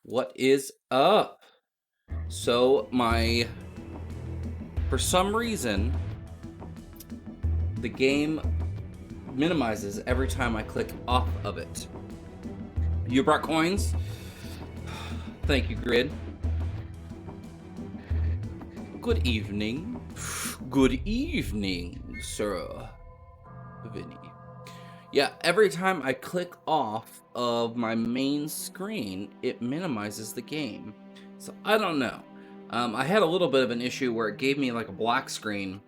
What is up? So for some reason, the game minimizes every time I click off of it. You brought coins? Thank you, Grid. Good evening. Good evening, sir. Vinny. Yeah, every time I click off of my main screen, it minimizes the game. So I don't know. I had a little bit of an issue where it gave me like a black screen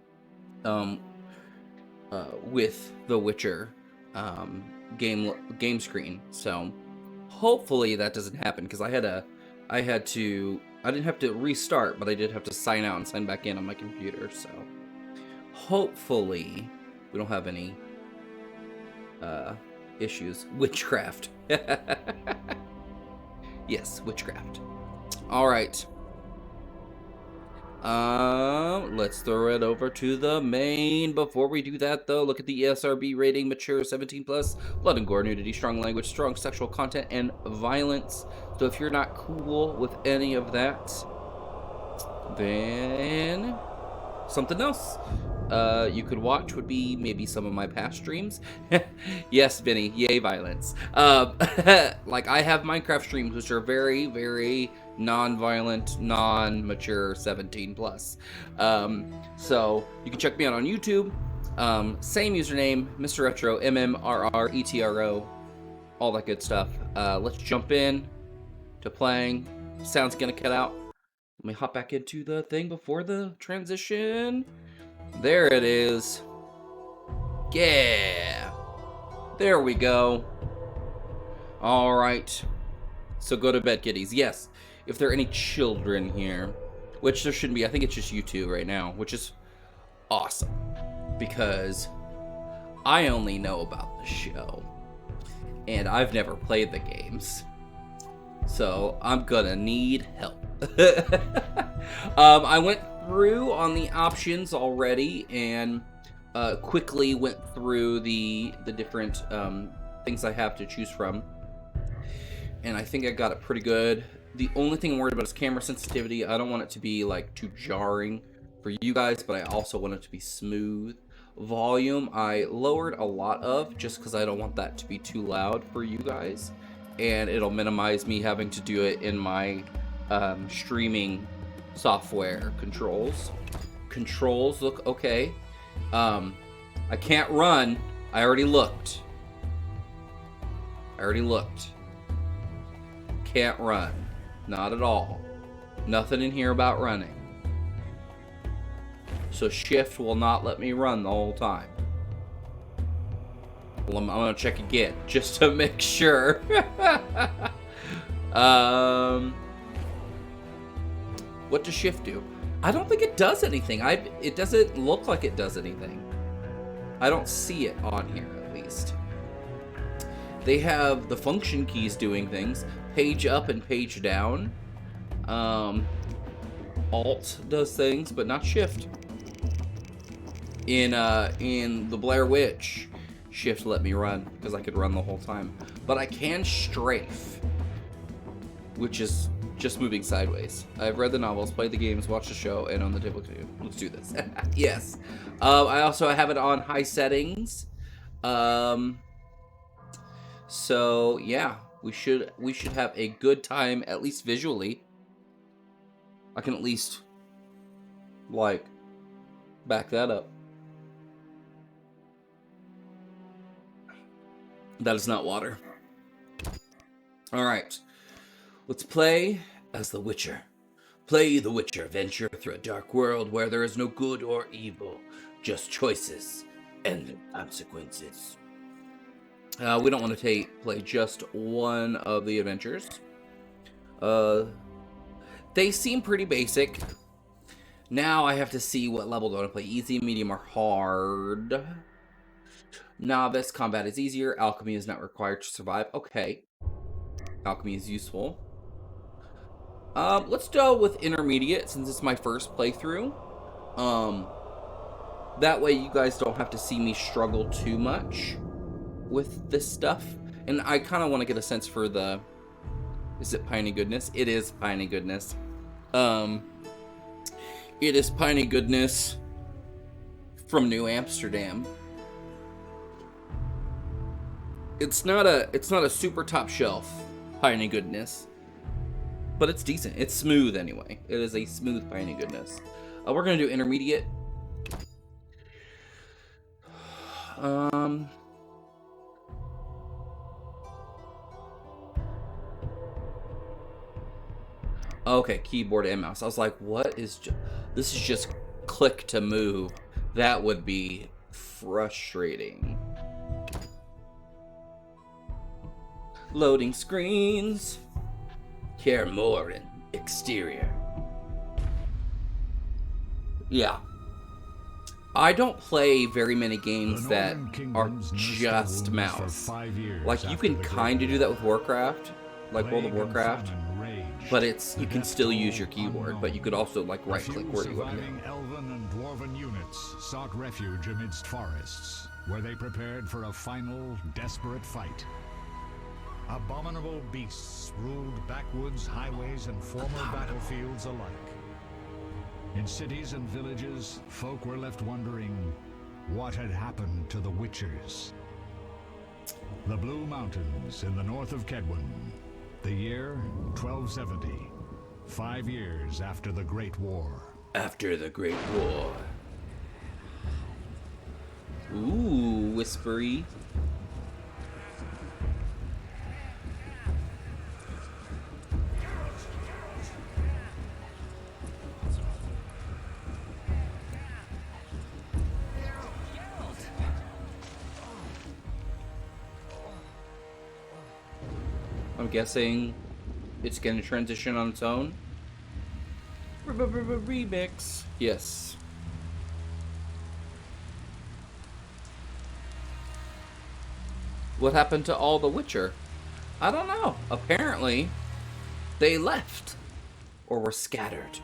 with the Witcher game screen. So hopefully that doesn't happen, because I didn't have to restart, but I did have to sign out and sign back in on my computer. So hopefully we don't have any issues. Witchcraft. Yes, witchcraft. All right. Let's throw it over to the main. Before we do that, though, look at the ESRB rating: mature, 17+, blood and gore, nudity, strong language, strong sexual content, and violence. So if you're not cool with any of that, then something else you could watch would be maybe some of my past streams. Yes, Vinny, yay violence. Like, I have Minecraft streams which are very, very non-violent, non-mature, 17+. So you can check me out on YouTube. Same username, mMrRetro, mMrRetro, all that good stuff. Let's jump in to playing. Sound's gonna cut out. Let me hop back into the thing before the transition. There it is. Yeah. There we go. All right. So go to bed, kiddies. Yes. If there are any children here, which there shouldn't be. I think it's just you two right now, which is awesome, because I only know about the show and I've never played the games. So I'm gonna need help. I went through on the options already and quickly went through the different things I have to choose from, and I think I got it pretty good. The only thing I'm worried about is camera sensitivity. I don't want it to be like too jarring for you guys, but I also want it to be smooth. Volume I lowered a lot of, just because I don't want that to be too loud for you guys, and it'll minimize me having to do it in my streaming software controls. Controls look okay. I can't run. I already looked. Can't run. Not at all. Nothing in here about running. So shift will not let me run the whole time. Well, I'm gonna check again just to make sure. What does shift do? I don't think it does anything. It doesn't look like it does anything. I don't see it on here, at least. They have the function keys doing things. Page up and page down. Alt does things, but not shift. In the Blair Witch, shift let me run, because I could run the whole time. But I can strafe, which is just moving sideways. I've read the novels, played the games, watched the show, and on the table too. Let's do this. Yes. I also have it on high settings. So yeah, we should have a good time, at least visually. I can at least like back that up. That is not water. All right. Let's play as the Witcher. Play the Witcher, venture through a dark world where there is no good or evil, just choices and consequences. We don't want to play just one of the adventures. They seem pretty basic. Now I have to see what level do I want to play. Easy, medium, or hard. Novice, combat is easier. Alchemy is not required to survive. Okay. Alchemy is useful. Let's go with intermediate, since it's my first playthrough. That way you guys don't have to see me struggle too much with this stuff. And I kind of want to get a sense for the Is it Piney Goodness? It is Piney Goodness. It is Piney Goodness from New Amsterdam. It's not a super top shelf Piney Goodness, but it's decent. It's smooth anyway. It is a smooth Piney Goodness. We're gonna do intermediate. Okay, keyboard and mouse. I was like, what is this is just click to move. That would be frustrating. Loading screens. Care more in exterior. Yeah. I don't play very many games that are just mouse. Like, you can kind of do that with Warcraft, like World of Warcraft, but you can still use your keyboard, but you could also, like, right-click where you want. Elven and dwarven units sought refuge amidst forests, where they prepared for a final, desperate fight. Abominable beasts ruled backwoods, highways, and former battlefields alike. In cities and villages, folk were left wondering what had happened to the Witchers. The Blue Mountains in the north of Kedwin. The year 1270, 5 years after the Great War. After the Great War. Ooh, whispery. I'm guessing it's going to transition on its own. Remix. Yes. What happened to all the Witcher? I don't know. Apparently, they left. Or were scattered.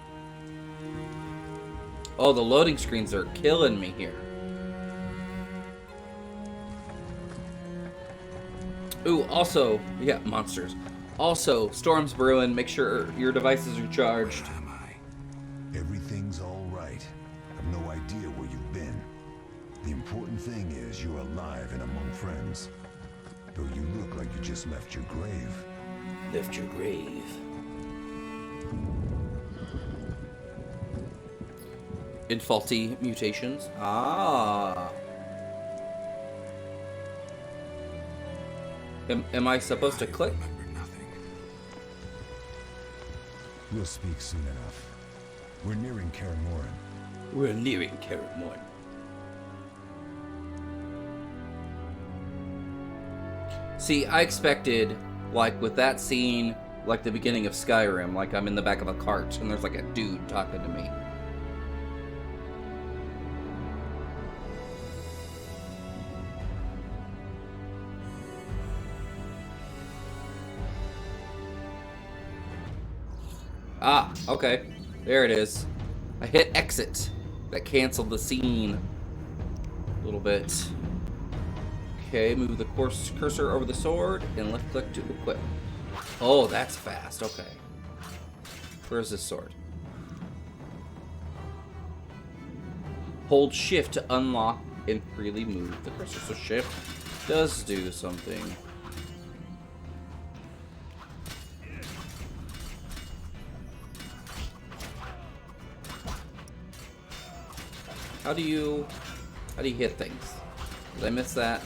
Oh, the loading screens are killing me here. Ooh, also, yeah, monsters. Also, storms brewing. Make sure your devices are charged. Where am I? Everything's all right. I've no idea where you've been. The important thing is you're alive and among friends. Though you look like you just left your grave. Left your grave. In faulty mutations. Ah. Am I supposed to click? We'll speak soon enough. We're nearing Karamorn. We're nearing Karamorn. See, I expected, like, with that scene, like the beginning of Skyrim, like I'm in the back of a cart and there's like a dude talking to me. Ah, okay. There it is. I hit exit. That canceled the scene a little bit. Okay, move the cursor over the sword and left click to equip. Oh, that's fast. Okay. Where's this sword? Hold shift to unlock and freely move the cursor. So shift does do something. How do you hit things? Did I miss that?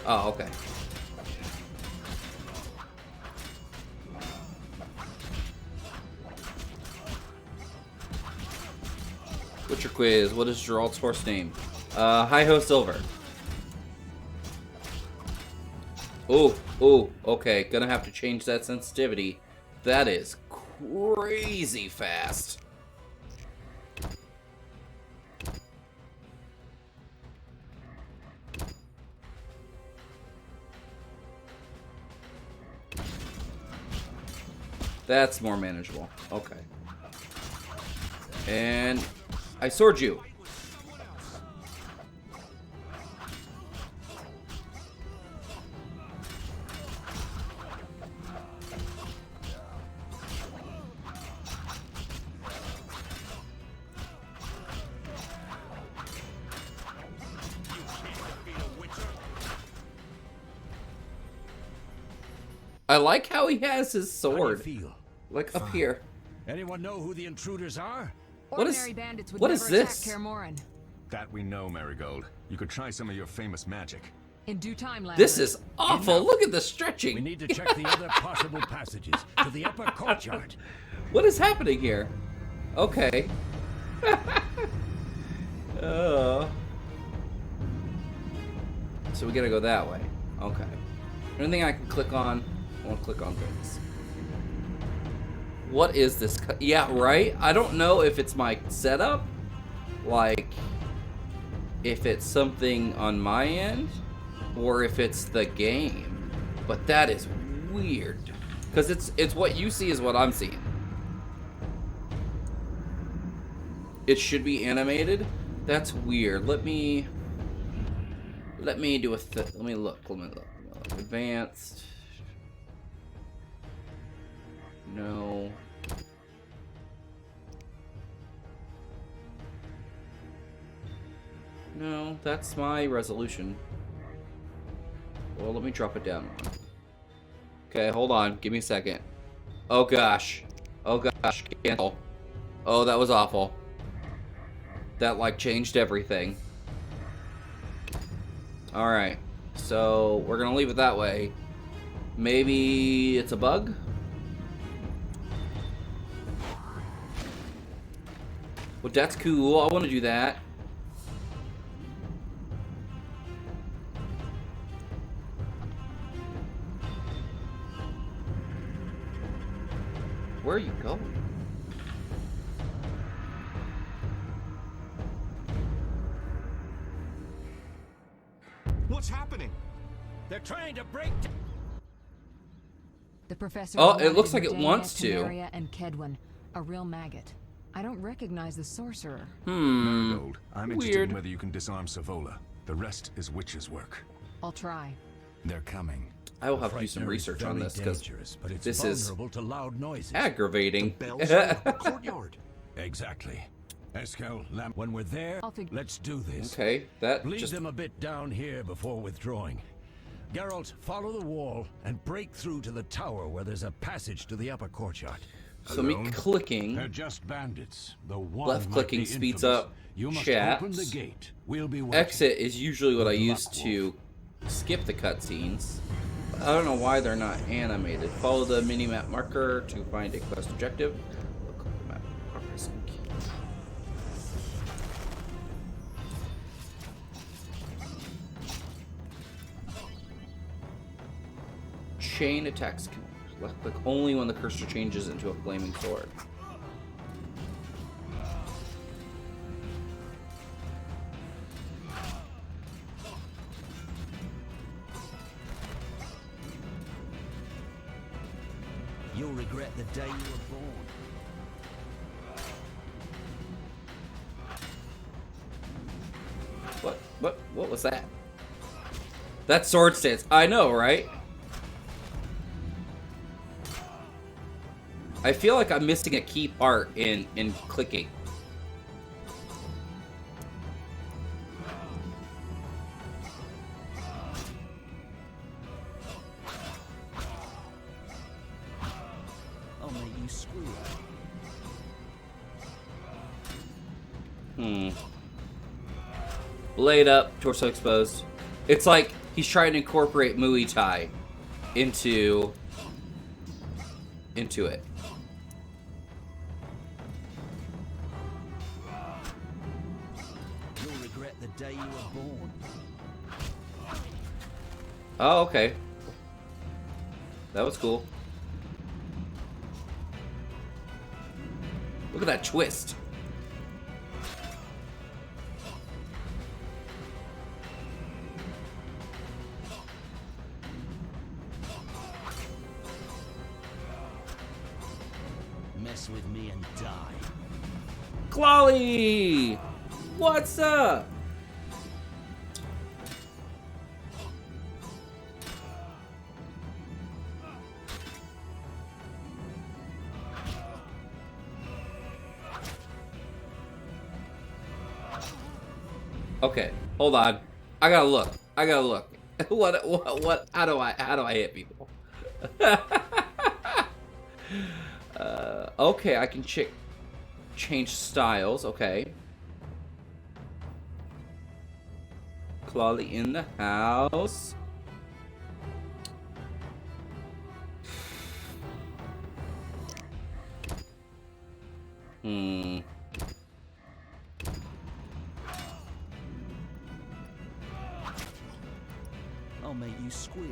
Oh, okay. What's your quiz? What is Gerald's horse name? Hi-Ho Silver. Oh, okay. Gonna have to change that sensitivity. That is crazy fast. That's more manageable. Okay. And I sword you. I like how he has his How do you sword, feel? like up here. Anyone know who the intruders are? What is- Ordinary bandits would what never is this? attack Kaer Morhen. That we know, Marigold. You could try some of your famous magic. In due time, Lambert. This is awful. Look at the stretching. We need to check the other possible passages to the upper courtyard. What is happening here? Okay. So we gotta go that way. Okay. Anything I can click on? I want to click on things. What is this? Yeah, right? I don't know if it's my setup. Like, if it's something on my end, or if it's the game. But that is weird. Because it's what you see is what I'm seeing. It should be animated. That's weird. Let me do let me look. Advanced. No. No, that's my resolution. Well, let me drop it down. Okay, hold on. Give me a second. Oh gosh. Oh gosh. Cancel. Oh, that was awful. That like changed everything. Alright. So we're gonna leave it that way. Maybe it's a bug? Well, that's cool. I want to do that. Where are you going? What's happening? They're trying to break. The professor. Oh, wanted it looks like it Dana, wants to. Canaria, and Kedwin, a real maggot. I don't recognize the sorcerer. Marigold, I'm interested Weird. in whether you can disarm Savola. The rest is witch's work. I'll try. They're coming. I will have to do some Frightener is research on very this because dangerous, but it's this is vulnerable to loud noises. aggravating. Bells on the courtyard. Exactly. Eskel, Lamp. When we're there, I'll figure- let's do this. Okay, that Lead just them a bit down here before withdrawing. Geralt, follow the wall and break through to the tower where there's a passage to the upper courtyard. so me clicking. They're just bandits. The one Left might clicking be speeds infamous. up You must chat. open the gate. We'll be waiting. Exit is usually what I Good use luck, to skip the cutscenes. I don't know why they're not animated. Follow the mini-map marker to find a quest objective. Look at the map. Progress and key. Chain attacks. Left click only when the cursor changes into a flaming sword. You'll regret the day you were born. What was that? That sword stance. I know, right? I feel like I'm missing a key part in clicking. I'll make you squeal. Blade up, torso exposed. It's like he's trying to incorporate Muay Thai into it. You'll regret the day you were born. Oh, okay. That was cool. Look at that twist. Mess with me and die. Clawley! What's up? Okay, hold on. I gotta look. What? How do I hit people? Okay, I can change styles. Okay. Clawley in the house. I'll make you squeal.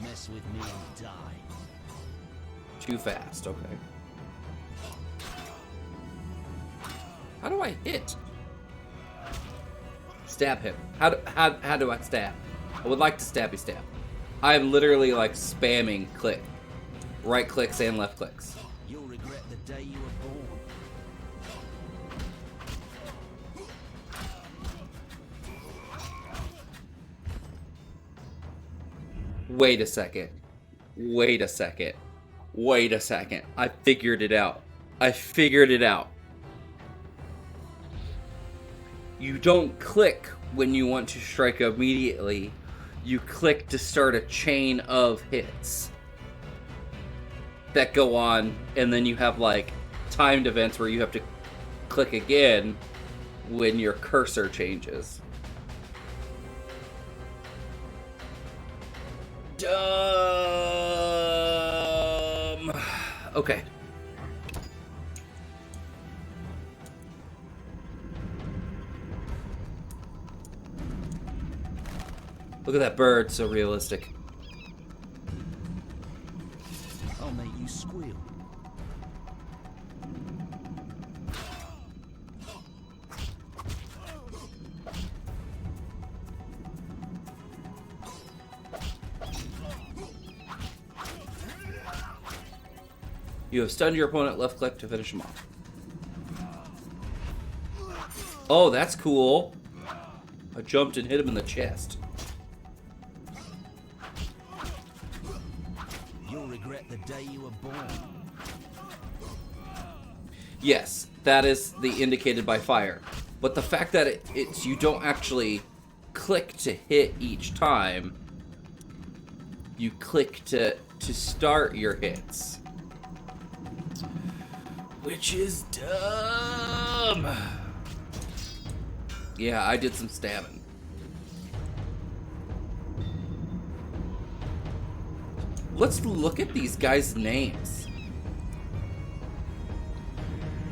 Mess with me and die. Too fast. Okay. How do I hit? Stab him. How do I stab? I would like to stabby stab. I'm literally like spamming click. Right clicks and left clicks. You'll regret the day you were born. Wait a second. Wait a second. Wait a second. I figured it out. I figured it out. You don't click when you want to strike immediately. You click to start a chain of hits that go on, and then you have like timed events where you have to click again when your cursor changes. Dumb. Okay. Look at that bird, so realistic. I'll make you squeal. You have stunned your opponent, left click to finish him off. Oh, that's cool. I jumped and hit him in the chest. You'll regret the day you were born. Yes, that is the indicated by fire. But the fact that it's you don't actually click to hit each time. You click to start your hits. Which is dumb. Yeah, I did some stabbing. Let's look at these guys' names.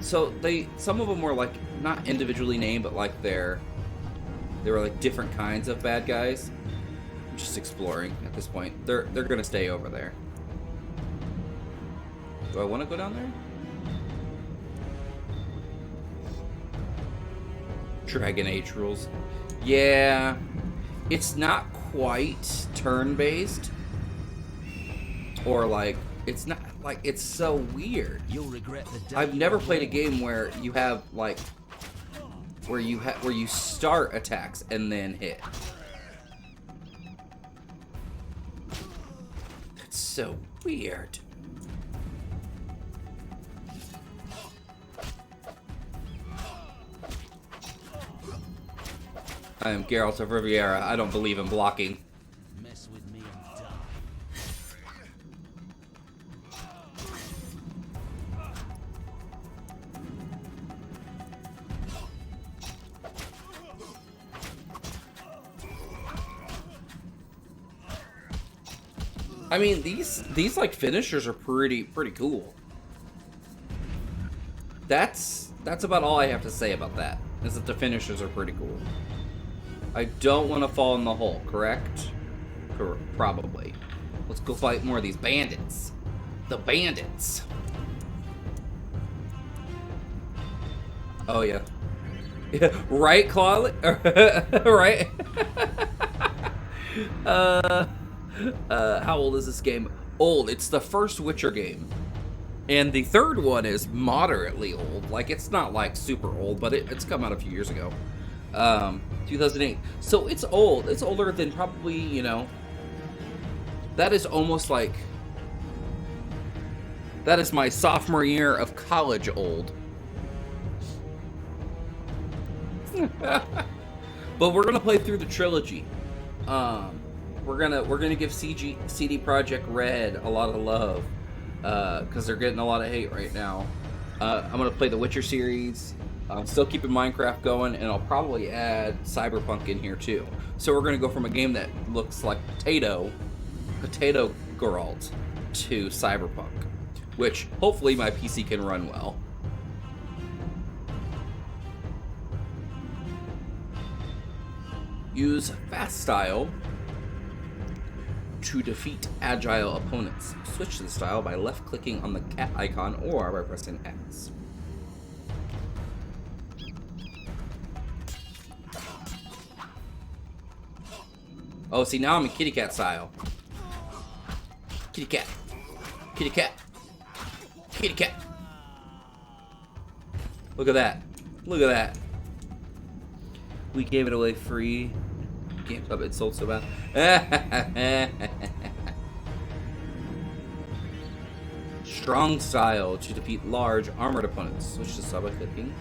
So some of them were like not individually named, but like they were like different kinds of bad guys. I'm just exploring at this point. They're gonna stay over there. Do I want to go down there? Dragon Age rules. Yeah, it's not quite turn-based, or like it's not like it's so weird. You'll regret the day. I've never played a game where you have like where you start attacks and then hit. That's so weird. I am Geralt of Riviera. I don't believe in blocking. Mess with me and die. I mean, these like finishers are pretty cool. That's about all I have to say about that. Is that the finishers are pretty cool. I don't want to fall in the hole, correct? Probably. Let's go fight more of these bandits. The bandits. Oh yeah. Yeah, right, Claude? Right? How old is this game? Old. It's the first Witcher game. And the third one is moderately old. Like, it's not like super old, but it's come out a few years ago. 2008. So it's old. It's older than probably, That is almost like... That is my sophomore year of college old. But we're gonna play through the trilogy. We're gonna give CD Projekt Red a lot of love, because they're getting a lot of hate right now. I'm gonna play the Witcher series. I'm still keeping Minecraft going, and I'll probably add Cyberpunk in here too. So we're gonna go from a game that looks like potato Geralt, to Cyberpunk, which hopefully my PC can run well. Use fast style to defeat agile opponents. Switch to the style by left-clicking on the cat icon or by pressing X. Oh, see, now I'm in kitty cat style. Kitty cat. Kitty cat. Kitty cat. Look at that. Look at that. We gave it away free. GameStop, it sold so bad. Strong style to defeat large armored opponents. Switch to sub by clicking.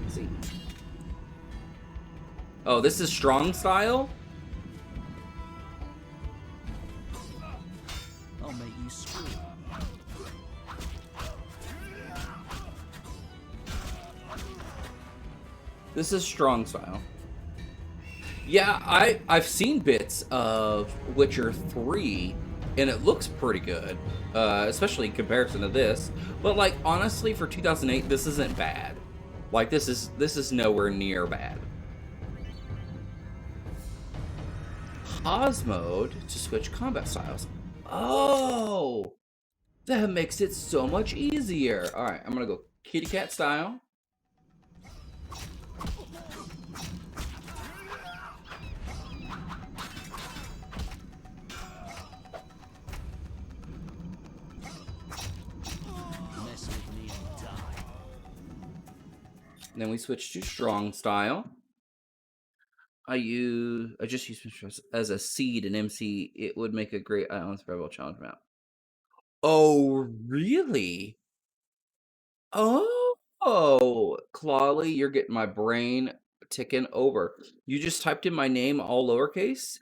Let's see. Oh, this is strong style? I'll make you scream. This is strong style. Yeah, I've seen bits of Witcher 3, and it looks pretty good, especially in comparison to this. But like honestly, for 2008, this isn't bad. Like this is nowhere near bad. Pause mode to switch combat styles. Oh, that makes it so much easier. All right, I'm gonna go kitty cat style. Then we switch to strong style. I just use as a seed in MC. It would make a great island survival challenge map. Oh, really? Oh, Clawley, you're getting my brain ticking over. You just typed in my name all lowercase,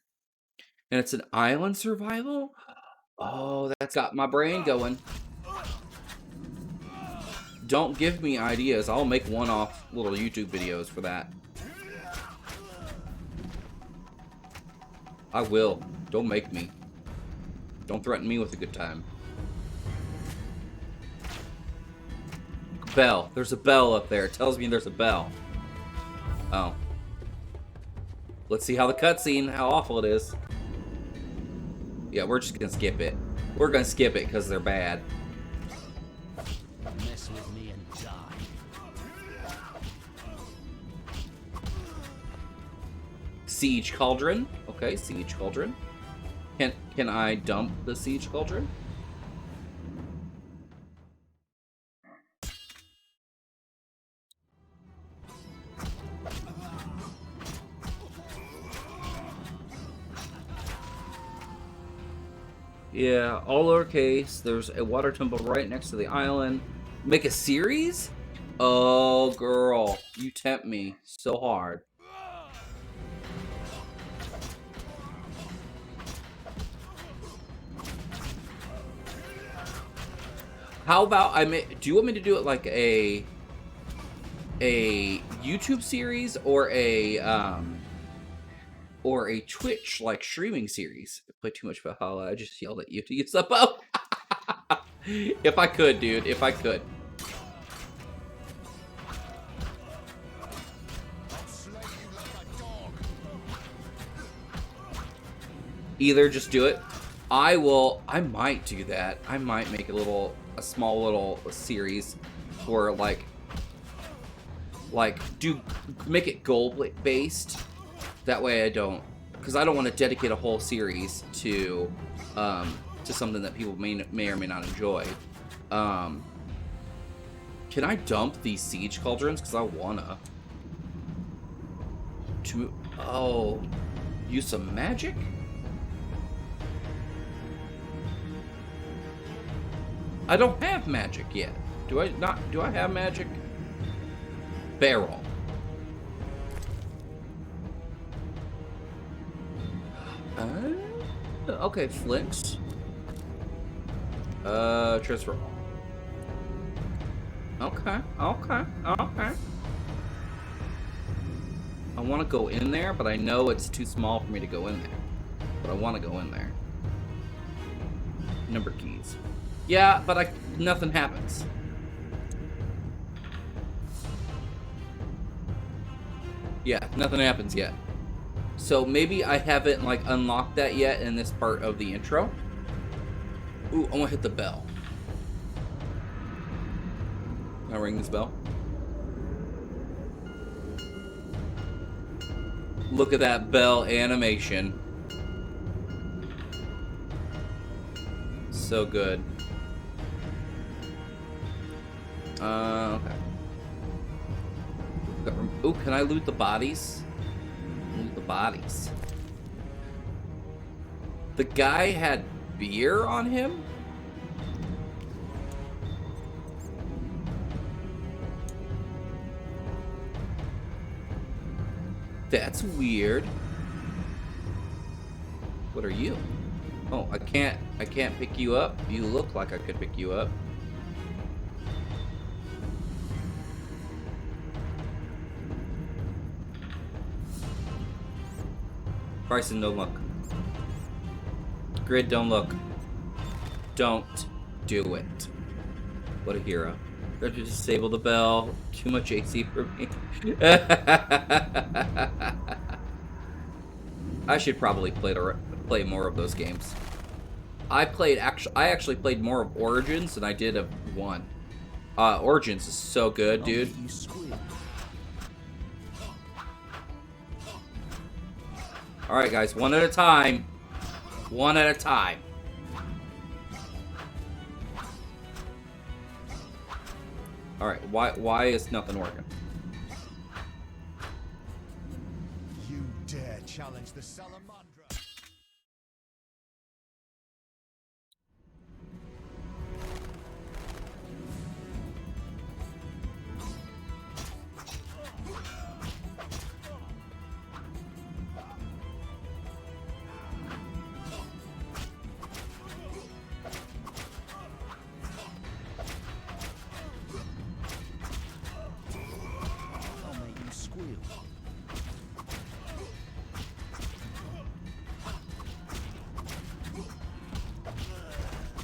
and it's an island survival? Oh, that's got my brain going. Don't give me ideas. I'll make one-off little YouTube videos for that. I will. Don't make me. Don't threaten me with a good time. Bell. There's a bell up there. It tells me there's a bell. Oh. Let's see how the cutscene, how awful it is. Yeah, we're just gonna skip it. We're gonna skip it because they're bad. Mess with me and die. Siege Cauldron. Okay, Siege Cauldron. Can I dump the Siege Cauldron? Yeah, all lowercase. There's a water temple right next to the island. Make a series? Oh, girl. You tempt me so hard. How about do you want me to do it like a YouTube series or a Twitch like streaming series? I play too much Valhalla. I just yelled at you to use up. Oh, if I could, dude, if I could. Either just do it. I might do that. I might make a small little series for like make it goal based. That way I don't, because I don't want to dedicate a whole series to something that people may or may not enjoy. Can I dump these Siege Cauldrons? Because I wanna. Use some magic? I don't have magic yet. Do I not? Do I have magic? Barrel. Okay, flinks. Transfer. Okay. I want to go in there, but I know it's too small for me to go in there. But I want to go in there. Number keys. Yeah, but nothing happens. Yeah, nothing happens yet. So maybe I haven't like unlocked that yet in this part of the intro. Ooh, I want to hit the bell. Can I ring this bell? Look at that bell animation. So good. Okay. Ooh, can I loot the bodies? Loot the bodies. The guy had beer on him? That's weird. What are you? Oh, I can't pick you up. You look like I could pick you up. Bryson, don't look. Grid, don't look. Don't do it. What a hero. Got to disable the bell. Too much AC for me. I should probably play more of those games. I actually played more of Origins than I did of 1. Origins is so good, dude. You squeal. All right, guys, one at a time. One at a time. All right, why is nothing working? You dare challenge the Salamandra? I'll make you squeal.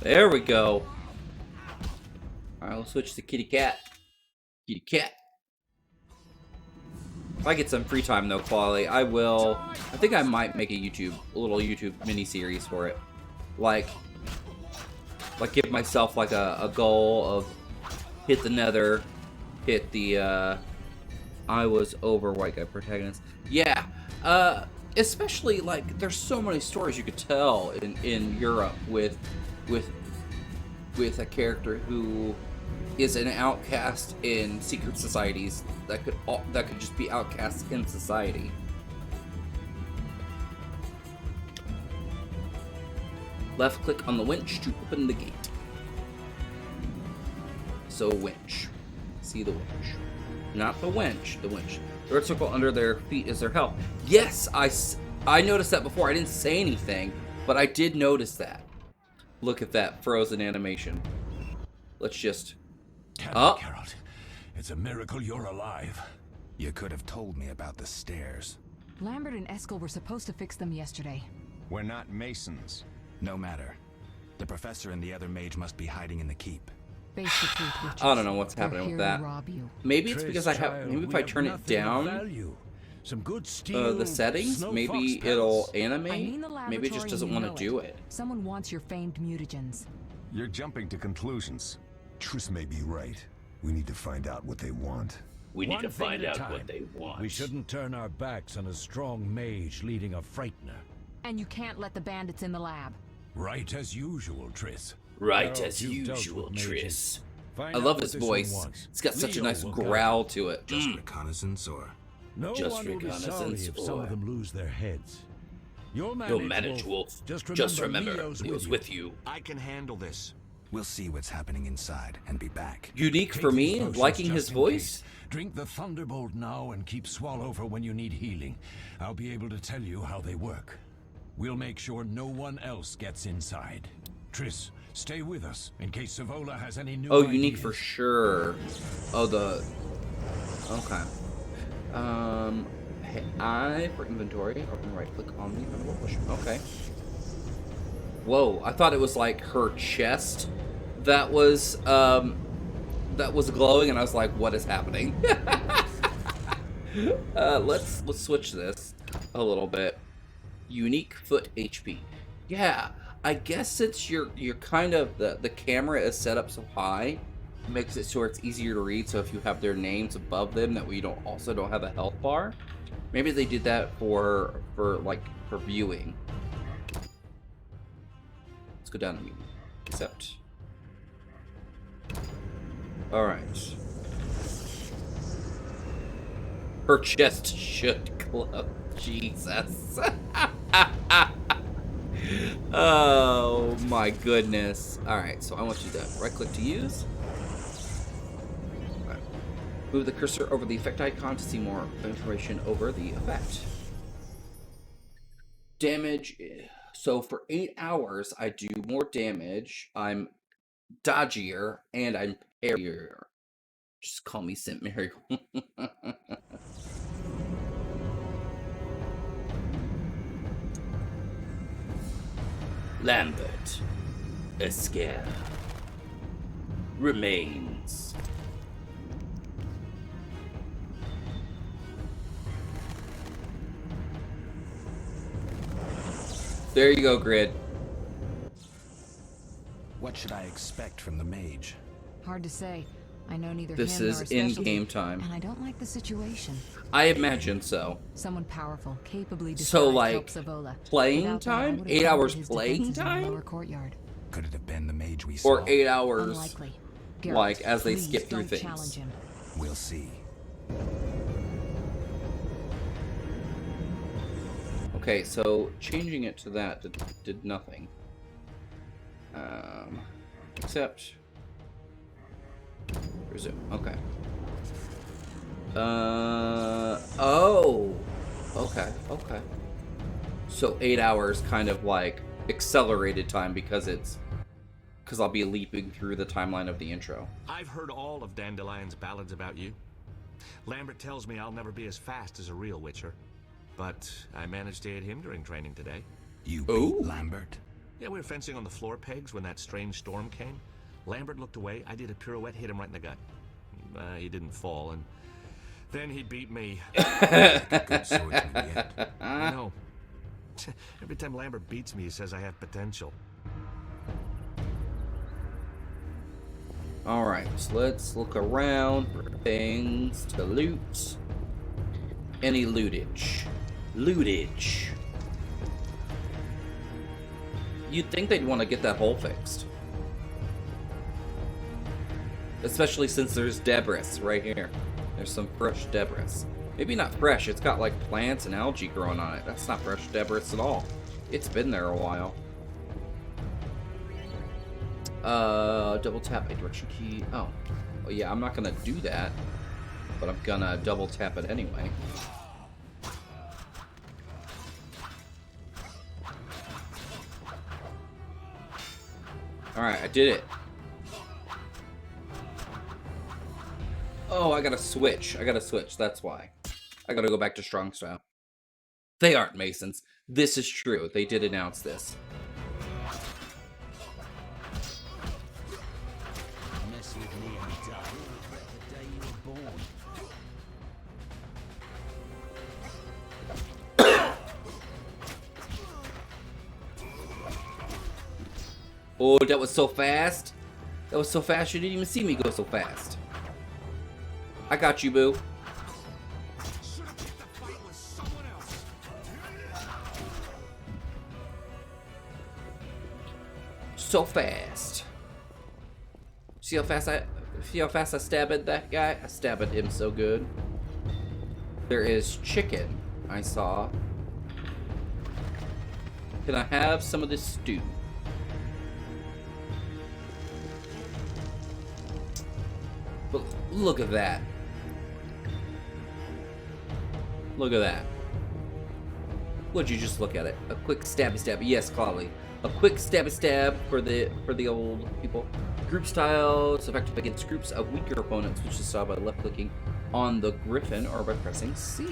There we go. All right, we'll switch to kitty cat. Kitty cat. If I get some free time though, quality, I will. I think I might make a little YouTube mini series for it. Like give myself like a goal of hit the nether, hit the I was over white guy protagonist. Yeah, especially like there's so many stories you could tell in Europe with a character who is an outcast in secret societies that could just be outcasts in society. Left click on the winch to open the gate. So winch. See the winch. Not the winch, the winch. The red circle under their feet is their health. Yes, I noticed that before. I didn't say anything, but I did notice that. Look at that frozen animation. Let's just... Geralt, it's a miracle you're alive. You could have told me about the stairs. Lambert and Eskel were supposed to fix them yesterday. We're not masons. No matter. The professor and the other mage must be hiding in the keep. Face the truth, witches. I don't know what's They're happening with here that. to rob you. Maybe it's Triss, because I have... child, Maybe if we I have turn it nothing of down... value. Some good steel, the settings, snow maybe fox it'll pelts. animate. I mean the Maybe it just laboratory, doesn't you want know to do it. Someone wants your famed mutagens. You're jumping to conclusions. Triss may be right. We need to find out what they want. We need One to thing find at a out what time. they want. We shouldn't turn our backs on a strong mage leading a frightener. And you can't let the bandits in the lab. Right as usual, Triss. Right Geralt, as you've dealt usual, with mages. Triss. Find I out love what his this one voice. wants. It's got such a Leo nice will guide growl to it. Just reconnaissance or... No Just one will be sorry reconnaissance if some or- of them lose their heads. You'll You'll manage, Wolf. Just Just remember remember, Leo's Leo's with you. with you. I can handle this. We'll see what's happening inside and be back. Unique Take for these me, potions liking just his in voice. case. Drink the Thunderbolt now and keep Swallow for when you need healing. I'll be able to tell you how they work. We'll make sure no one else gets inside. Triss, stay with us in case Savola has any new Oh, ideas. unique for sure. Oh, the... Okay. Hey, I, for inventory, open right click on the Thunderbolt Potion. Okay. Whoa, I thought it was like her chest that was glowing, and I was like, what is happening? Let's switch this a little bit. Unique foot HP. Yeah, I guess it's you're kind of the camera is set up so high, makes it so it's easier to read. So if you have their names above them, that we don't have a health bar. Maybe they did that for viewing. Let's go down to medium. Accept. All right. Her chest should glow. Jesus. Oh my goodness. Alright, so I want you to right click to use. Right. Move the cursor over the effect icon to see more information over the effect. Damage. So for 8 hours, I do more damage. I'm dodgier and I'm parrier. Just call me St. Mary. Lambert, a scare remains. There you go, Grid. What should I expect from the mage? Hard to say. I know neither This him nor is his in specialty, game time. and I don't like the situation. I imagine so. Someone powerful, capably So, disguised like, helps Savola. playing Without that, I time? would have 8 countered hours his playing defenses in the time? lower courtyard. Could it have been the mage we saw? Or 8 hours, Unlikely. like, Geralt, as they please skip through don't things. challenge him. We'll see. Okay, so changing it to that did nothing. Except resume. Okay. Oh. Okay. So 8 hours, kind of like accelerated time because I'll be leaping through the timeline of the intro. I've heard all of Dandelion's ballads about you. Lambert tells me I'll never be as fast as a real Witcher, but I managed to hit him during training today. You Ooh. beat Lambert? Yeah, we were fencing on the floor pegs when that strange storm came. Lambert looked away, I did a pirouette, hit him right in the gut. He didn't fall, and then he beat me. Good swordsman yet. I know. Every time Lambert beats me, he says I have potential. Alright, so let's look around for things to loot. Any lootage. You'd think they'd want to get that hole fixed. Especially since there's debris right here. There's some fresh debris. Maybe not fresh, it's got like plants and algae growing on it. That's not fresh debris at all. It's been there a while. Double tap a direction key. Oh. Well, yeah, I'm not gonna do that. But I'm gonna double tap it anyway. Alright, I did it. Oh, I gotta switch. That's why. I gotta go back to strong style. They aren't Masons. This is true. They did announce this. Mess with me and die. The day you were born. Oh, that was so fast. That was so fast, you didn't even see me go so fast. I got you, boo. So fast. See how fast I stabbed that guy? I stabbed him so good. There is chicken, I saw. Can I have some of this stew? But look at that. Look at that. Would you just look at it? A quick stabby stab. Yes, Clawley. A quick stabby stab for the old people. Group style is effective against groups of weaker opponents, which is solved by left clicking on the griffin or by pressing C.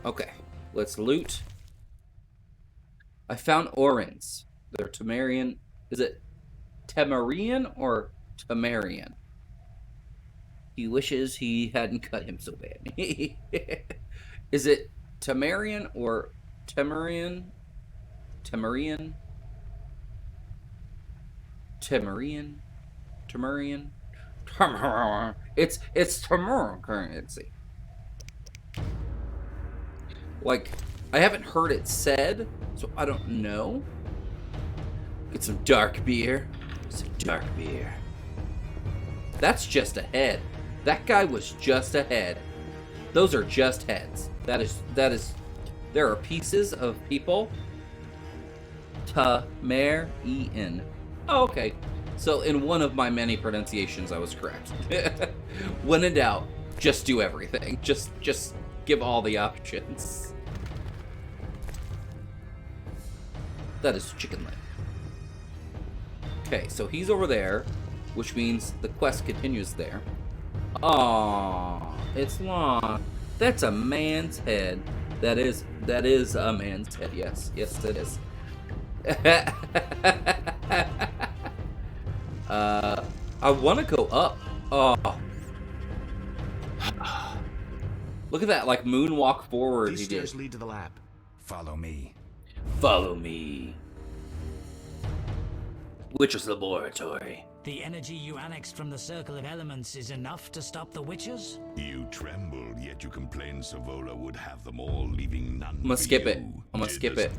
Okay, let's loot. I found Orans. They're Temerian. Is it Temerian or Temerian? He wishes he hadn't cut him so bad. Is it Temerian or Temerian? Temerian? Temerian? Temerian? It's Temerian currency. Like, I haven't heard it said, so I don't know. Get some dark beer. Some dark beer. That's just a head. That guy was just a head. Those are just heads. That is, there are pieces of people. Temerian. Oh, okay. So in one of my many pronunciations, I was correct. When in doubt, just do everything. Just give all the options. That is chicken leg. Okay, so he's over there, which means the quest continues there. Aww, it's long. That's a man's head. That is a man's head. Yes, it is. I want to go up. Oh, look at that! Like moonwalk forward. These he stairs did. lead to the lab. Follow me. Follow me. Witcher's laboratory. The energy you annexed from the Circle of Elements is enough to stop the Witchers? You trembled, yet you complained Savola would have them all, leaving none. I'm gonna for skip you. it. I'm gonna skip Did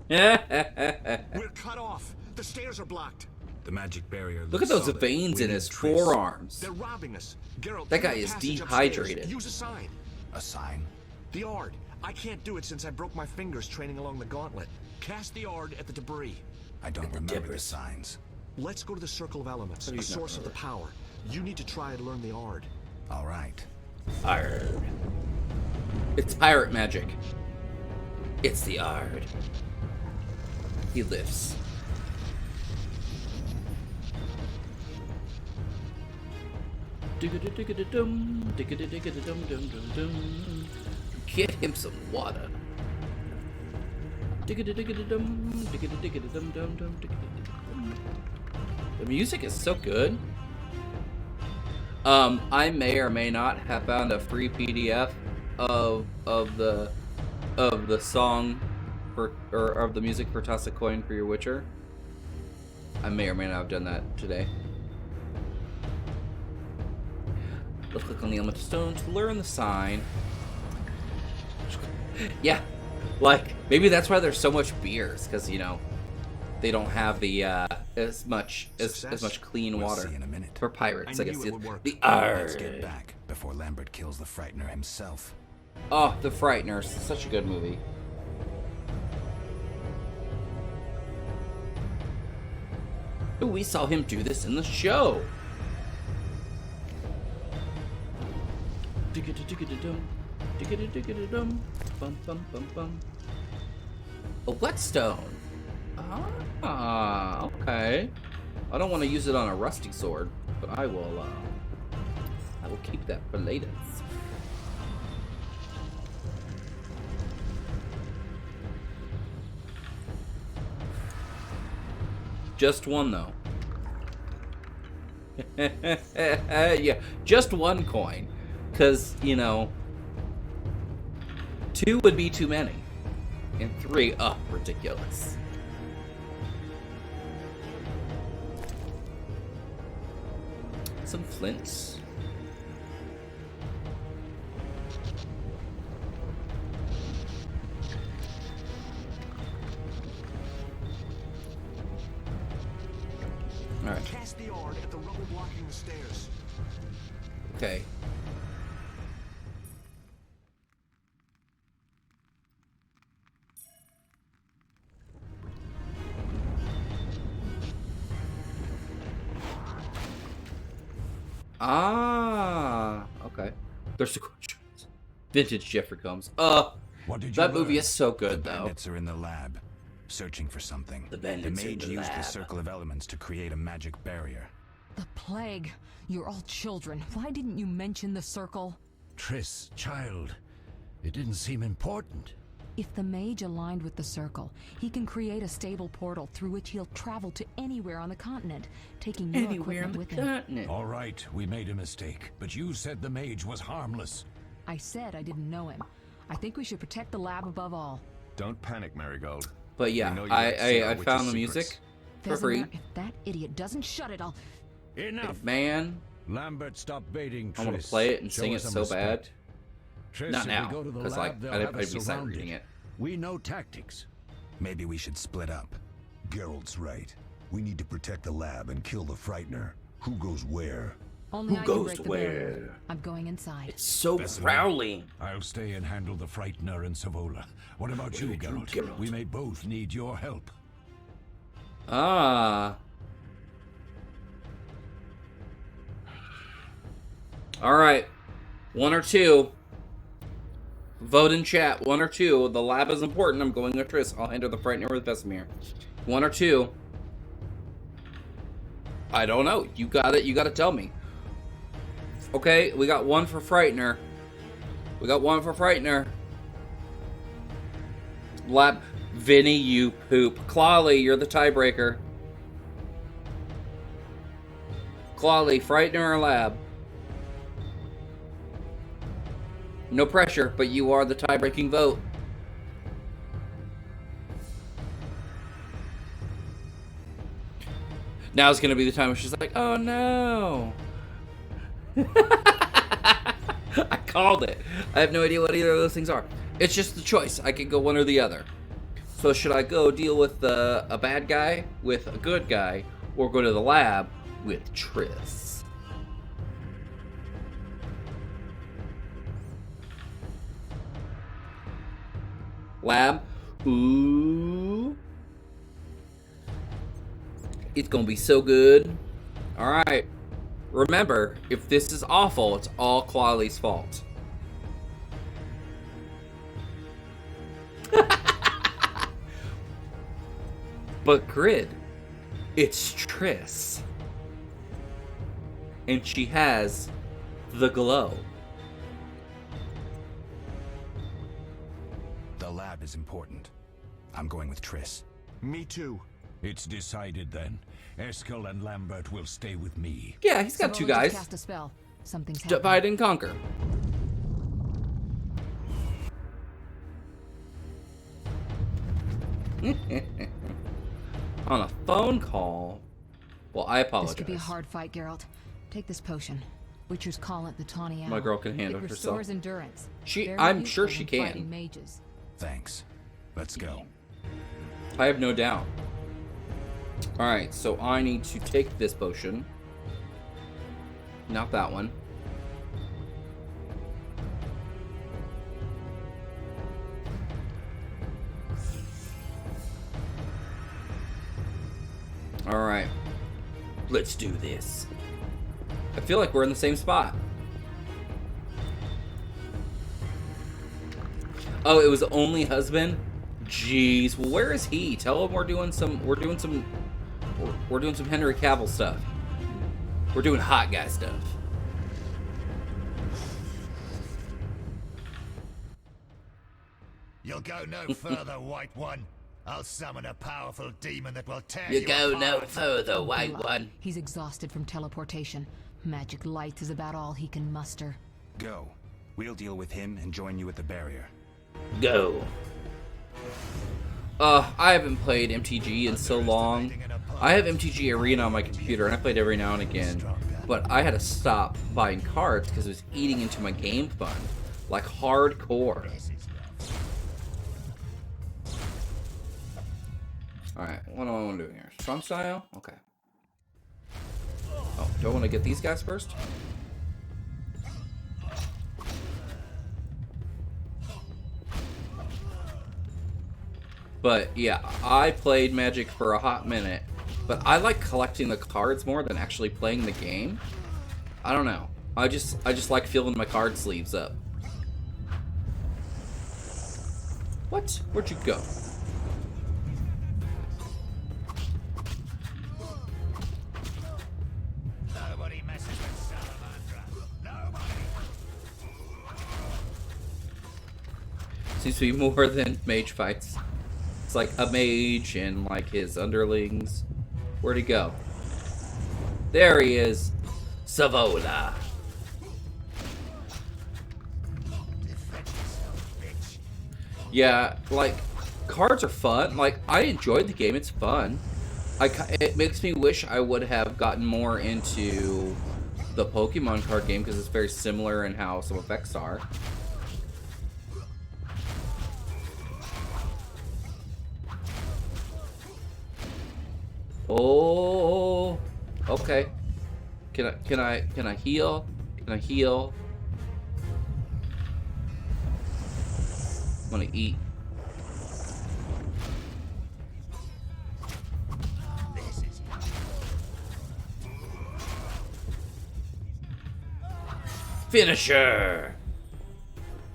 it. We're cut off. The stairs are blocked. The magic barrier. Look at those solid. veins We in need his Triss. forearms. They're robbing us. Geralt, That guy through the is passage dehydrated. upstairs. Use a sign. A sign. The Ard. I can't do it since I broke my fingers training along the gauntlet. Cast the Ard at the debris. I don't remember debris. the signs. Let's go to the Circle of Elements, How do a you not source of the remember? power. You need to try and learn the Ard. All right. Ard. It's pirate magic. It's the Ard. He lifts. Digga-da-digga-da-dum, digga-da-digga-da-dum-dum-dum-dum. Get him some water. Digga-da-digga-da-dum, digga-da-digga-da-dum-dum-dum, digga-da-digga-dum. The music is so good. I may or may not have found a free PDF of the song for of the music for Toss a Coin for Your Witcher. I may or may not have done that today. Let's click on the element of stone to learn the sign. Yeah, like maybe that's why there's so much beers, because you know they don't have the as much clean We'll water see in a minute. for pirates. I I guess knew it would work. the Let's Ard. get back before Lambert kills the Frightener himself. Oh, The Frighteners, such a good movie. Ooh, we saw him do this in the show. Digga-da-digga-da-dum, digga-da-digga-da-dum, bum bum bum bum. A whetstone. Ah, okay. I don't want to use it on a rusty sword, but I will keep that for later. Just one, though. Yeah, just one coin. Because, you know, 2 would be too many. And 3, ridiculous. Some flints. All right. Cast the yard at the rubble blocking the stairs. Okay. Ah, okay. There's the questions. Vintage Jeffrey Combs. What did you That movie learn? is so good, The though. bandits are in the lab, searching for something. The bandits are in mage the used lab. the circle of elements to create a magic barrier. The plague. You're all children. Why didn't you mention the circle? Triss, child, it didn't seem important. If the mage aligned with the circle, he can create a stable portal through which he'll travel to anywhere on the continent, taking your Anywhere on equipment the with him. continent. All right, we made a mistake, but you said the mage was harmless. I said I didn't know him. I think we should protect the lab above all. Don't panic, Marigold. But yeah, We know you like to see our I found the witches' music secrets. for free. Vesemir, if that idiot doesn't shut it, I'll... Enough! Man, Lambert, stop baiting Triss. I want to play it and Show sing it us some so bad. respect. Triss, Not if now, we go to the 'cause, lab, like, they'll I'd have be us sad surrounded. reading it. We know tactics. Maybe we should split up. Geralt's right. We need to protect the lab and kill the Frightener. Who goes where? Only Who I can goes break the where? barrier. I'm going inside. It's so growling. I'll stay and handle the Frightener and Savola. What about you, Geralt? Geralt? We may both need your help. Ah. All right. One or two. Vote in chat. One or two. The lab is important. I'm going with Triss. I'll handle the Frightener with Vesemir. One or two. I don't know. You got it. You got to tell me. Okay, we got one for Frightener. We got one for Frightener. Lab. Vinny, you poop. Clawley, you're the tiebreaker. Clawley, Frightener or Lab? No pressure, but you are the tie-breaking vote. Now's gonna be the time where she's like, oh no. I called it. I have no idea what either of those things are. It's just the choice. I can go one or the other. So should I go deal with a bad guy with a good guy, or go to the lab with Triss? Lab. Ooh. It's gonna be so good. Alright. Remember, if this is awful, it's all Clawley's fault. But Grid, it's Triss. And she has the glow. The lab is important. I'm going with Triss. Me too. It's decided then. Eskel and Lambert will stay with me. Yeah, he's got two Savola guys. just cast a spell. Something's happening. Divide and conquer. On a phone call? Well, I apologize. This could be a hard fight, Geralt. Take this potion. Witchers call it the Tawny Owl. My girl can handle it herself. restores endurance. She- Very I'm useful sure she when can. fighting mages. Thanks. Let's go. I have no doubt. Alright, so I need to take this potion. Not that one. Alright. Let's do this. I feel like we're in the same spot. Oh, it was only husband? Jeez, well, where is he? Tell him we're doing some Henry Cavill stuff. We're doing hot guy stuff. You'll go no further, White One. I'll summon a powerful demon that will tear You you go no apart. further, white Good luck. one. He's exhausted from teleportation. Magic light is about all he can muster. Go. We'll deal with him and join you at the barrier. Go. I haven't played MTG in so long. I have MTG Arena on my computer, and I played every now and again. But I had to stop buying cards because it was eating into my game fund. Like, hardcore. Alright, what do I want to do here? Strong style? Okay. Do I want to get these guys first? But yeah, I played Magic for a hot minute, but I like collecting the cards more than actually playing the game. I don't know. I just like feeling my card sleeves up. What? Where'd you go? Nobody messes with Salamandra. Nobody. Seems to be more than mage fights. It's like a mage and like his underlings. Where'd he go? There he is. Savola. Yeah, like, cards are fun. Like, I enjoyed the game. It's fun. It makes me wish I would have gotten more into the Pokemon card game because it's very similar in how some effects are. Oh, okay. Can I heal? Can I heal? I'm gonna eat. Finisher!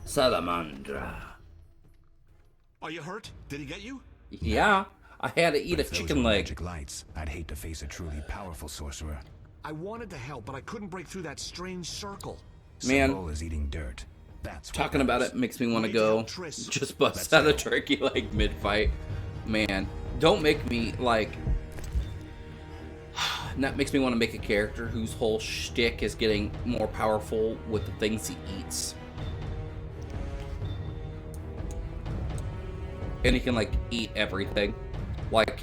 Salamandra. Are you hurt? Did he get you? Yeah, I had to eat a If those chicken were leg. magic lights, I'd hate to face a truly powerful sorcerer. I wanted to help, but I couldn't break through that strange circle. Man. Symbol is eating dirt. That's what Talking about matters. it makes me want to We need to go help Triss. just bust Let's out a go. turkey leg mid-fight. Man, don't make me, like... That makes me want to make a character whose whole shtick is getting more powerful with the things he eats. And he can, like, eat everything. Like,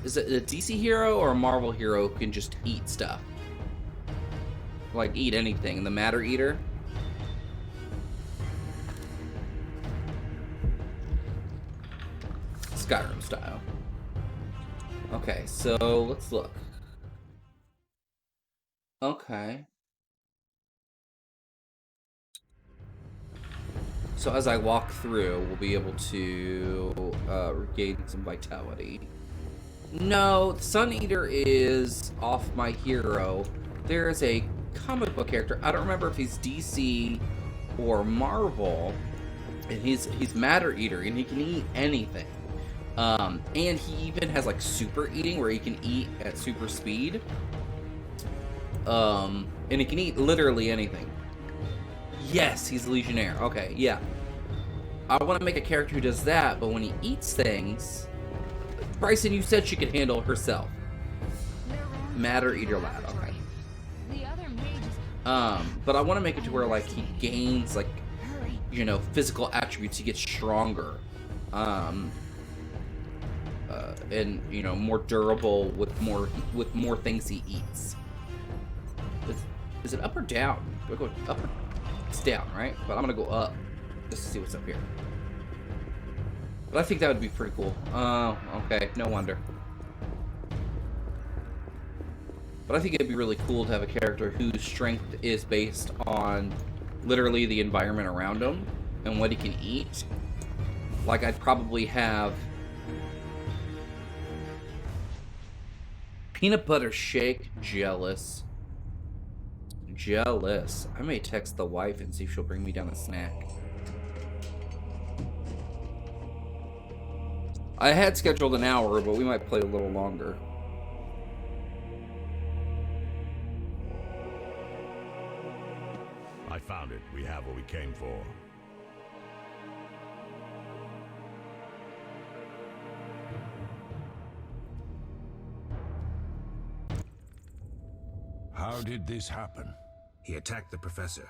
is it a DC hero or a Marvel hero who can just eat stuff? Like, eat anything. The Matter Eater? Skyrim style. Okay, so let's look. Okay. So as I walk through, we'll be able to regain some vitality. No, the Sun Eater is off my hero. There is a comic book character. I don't remember if he's DC or Marvel. And he's Matter Eater, and he can eat anything. And he even has like super eating where he can eat at super speed. And he can eat literally anything. Yes, he's Legionnaire. Okay, yeah. I want to make a character who does that, but when he eats things... Bryson, you said she could handle herself. Matter Eater Lad, okay. The other mages. But I want to make it to where, like, he gains, like, you know, physical attributes. He gets stronger. And, you know, more durable with more things he eats. Is it up or down? Do I go up or... It's down, right? But I'm gonna go up just to see what's up here. But I think that would be pretty cool. Oh, okay. No wonder. But I think it'd be really cool to have a character whose strength is based on literally the environment around him and what he can eat. Like, I'd probably have peanut butter shake. Jealous. Jealous. I may text the wife and see if she'll bring me down a snack. I had scheduled an hour, but we might play a little longer. I found it. We have what we came for. How did this happen? He attacked the professor.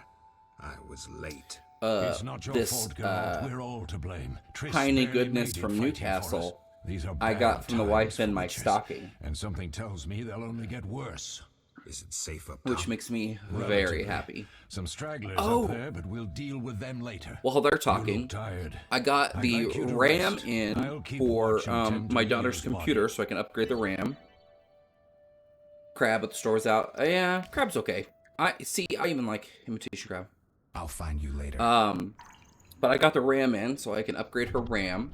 I was late. It's not your This fault, Geralt. We're all to blame. Triss tiny barely goodness made it from fighting for us. Newcastle These are I bad got from the times wife for in my witches, stocking. and something tells me they'll only get worse. Is it safe up which top? makes me very Relatively. happy. Some stragglers Oh. up there, but we'll deal with them later. While they're You talking, look tired. I got I'd the like you to RAM rest. in I'll keep for watch and tend to my daughter's Leo's body. computer, so I can upgrade the RAM. Crab at the store's out. Yeah, Crab's okay. I even like imitation Crab. I'll find you later. But I got the RAM in, so I can upgrade her RAM.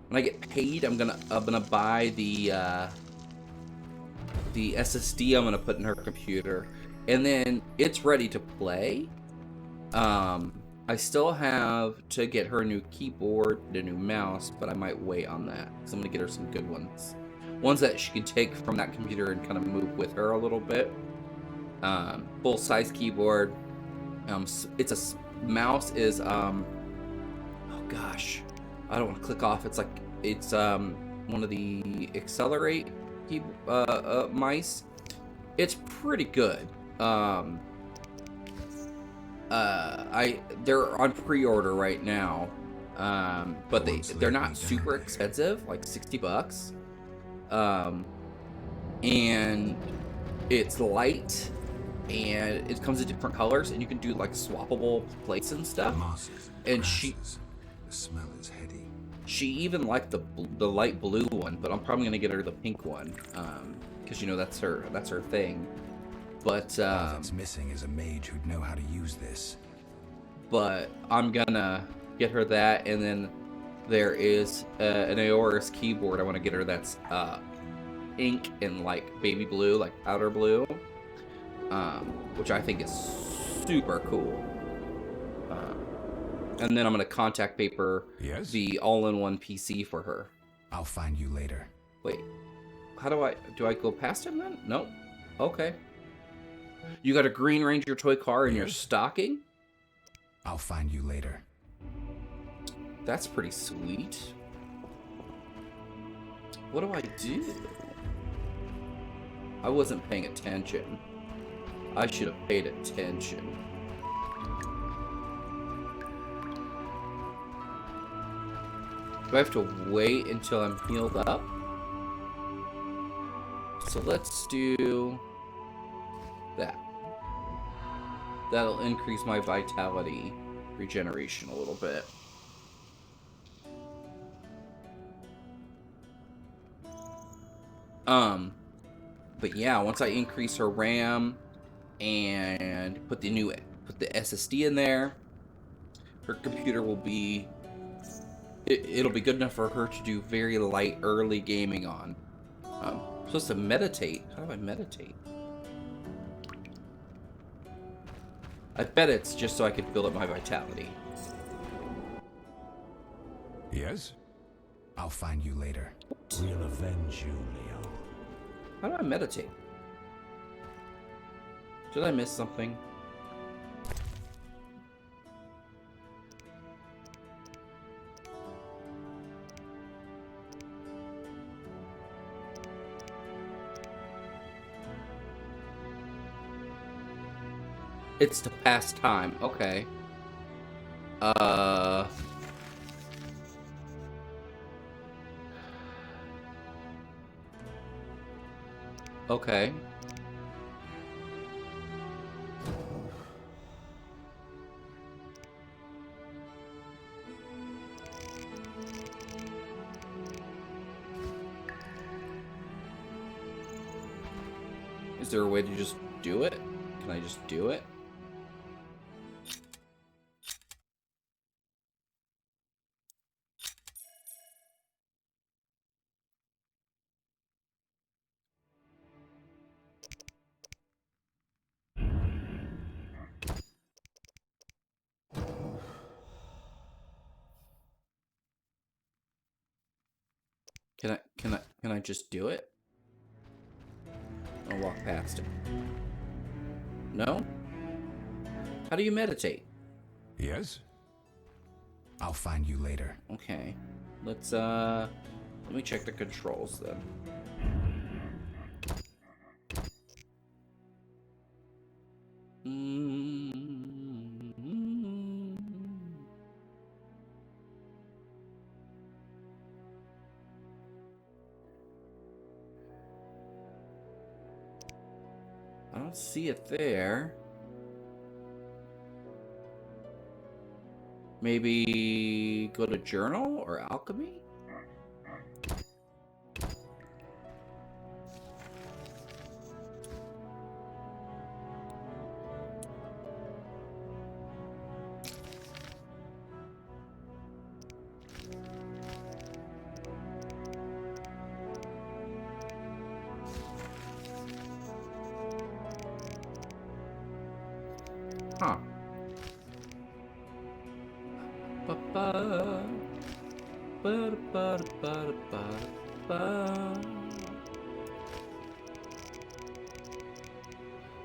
When I get paid, I'm gonna buy the SSD I'm gonna put in her computer, and then it's ready to play. I still have to get her a new keyboard and a new mouse, but I might wait on that because I'm gonna get her some good ones that she can take from that computer and kind of move with her a little bit. Full size keyboard. It's a mouse is oh gosh, I don't want to click off. It's one of the Accelerate mice. It's pretty good. They're on pre-order right now, but they're not super expensive, like $60. And it's light, and it comes in different colors, and you can do like swappable plates and stuff. And the smell is heady. she even liked the light blue one, but I'm probably gonna get her the pink one, because that's her thing. But All that's missing is a mage who'd know how to use this. but I'm gonna get her that, and then there is an Aorus keyboard I want to get her that's ink and like baby blue, like powder blue, which I think is super cool. And then I'm gonna contact paper the all-in-one PC for her. I'll find you later. Wait, how do I go past him then? Nope. Okay. You got a Green Ranger toy car in your stocking? I'll find you later. That's pretty sweet. What do I do? I wasn't paying attention. I should have paid attention. Do I have to wait until I'm healed up? So let's do that. That'll increase my vitality regeneration a little bit. But yeah, once I increase her RAM and put the SSD in there, her computer will be it'll be good enough for her to do very light early gaming on. I'm supposed to meditate. How do I meditate? I bet it's just so I can build up my vitality. Yes? I'll find you later. We'll avenge you, Leo. How do I meditate? Did I miss something? It's to pass time. Okay. Okay. Is there a way to just do it? Can I just do it? Can I just do it? I'll walk past him. No? How do you meditate? Yes? I'll find you later. Okay. Let me check the controls then. I I don't see it there. Maybe go to journal or alchemy? Huh. Ba-ba. Ba-da-ba-da-ba-da-ba-da-ba.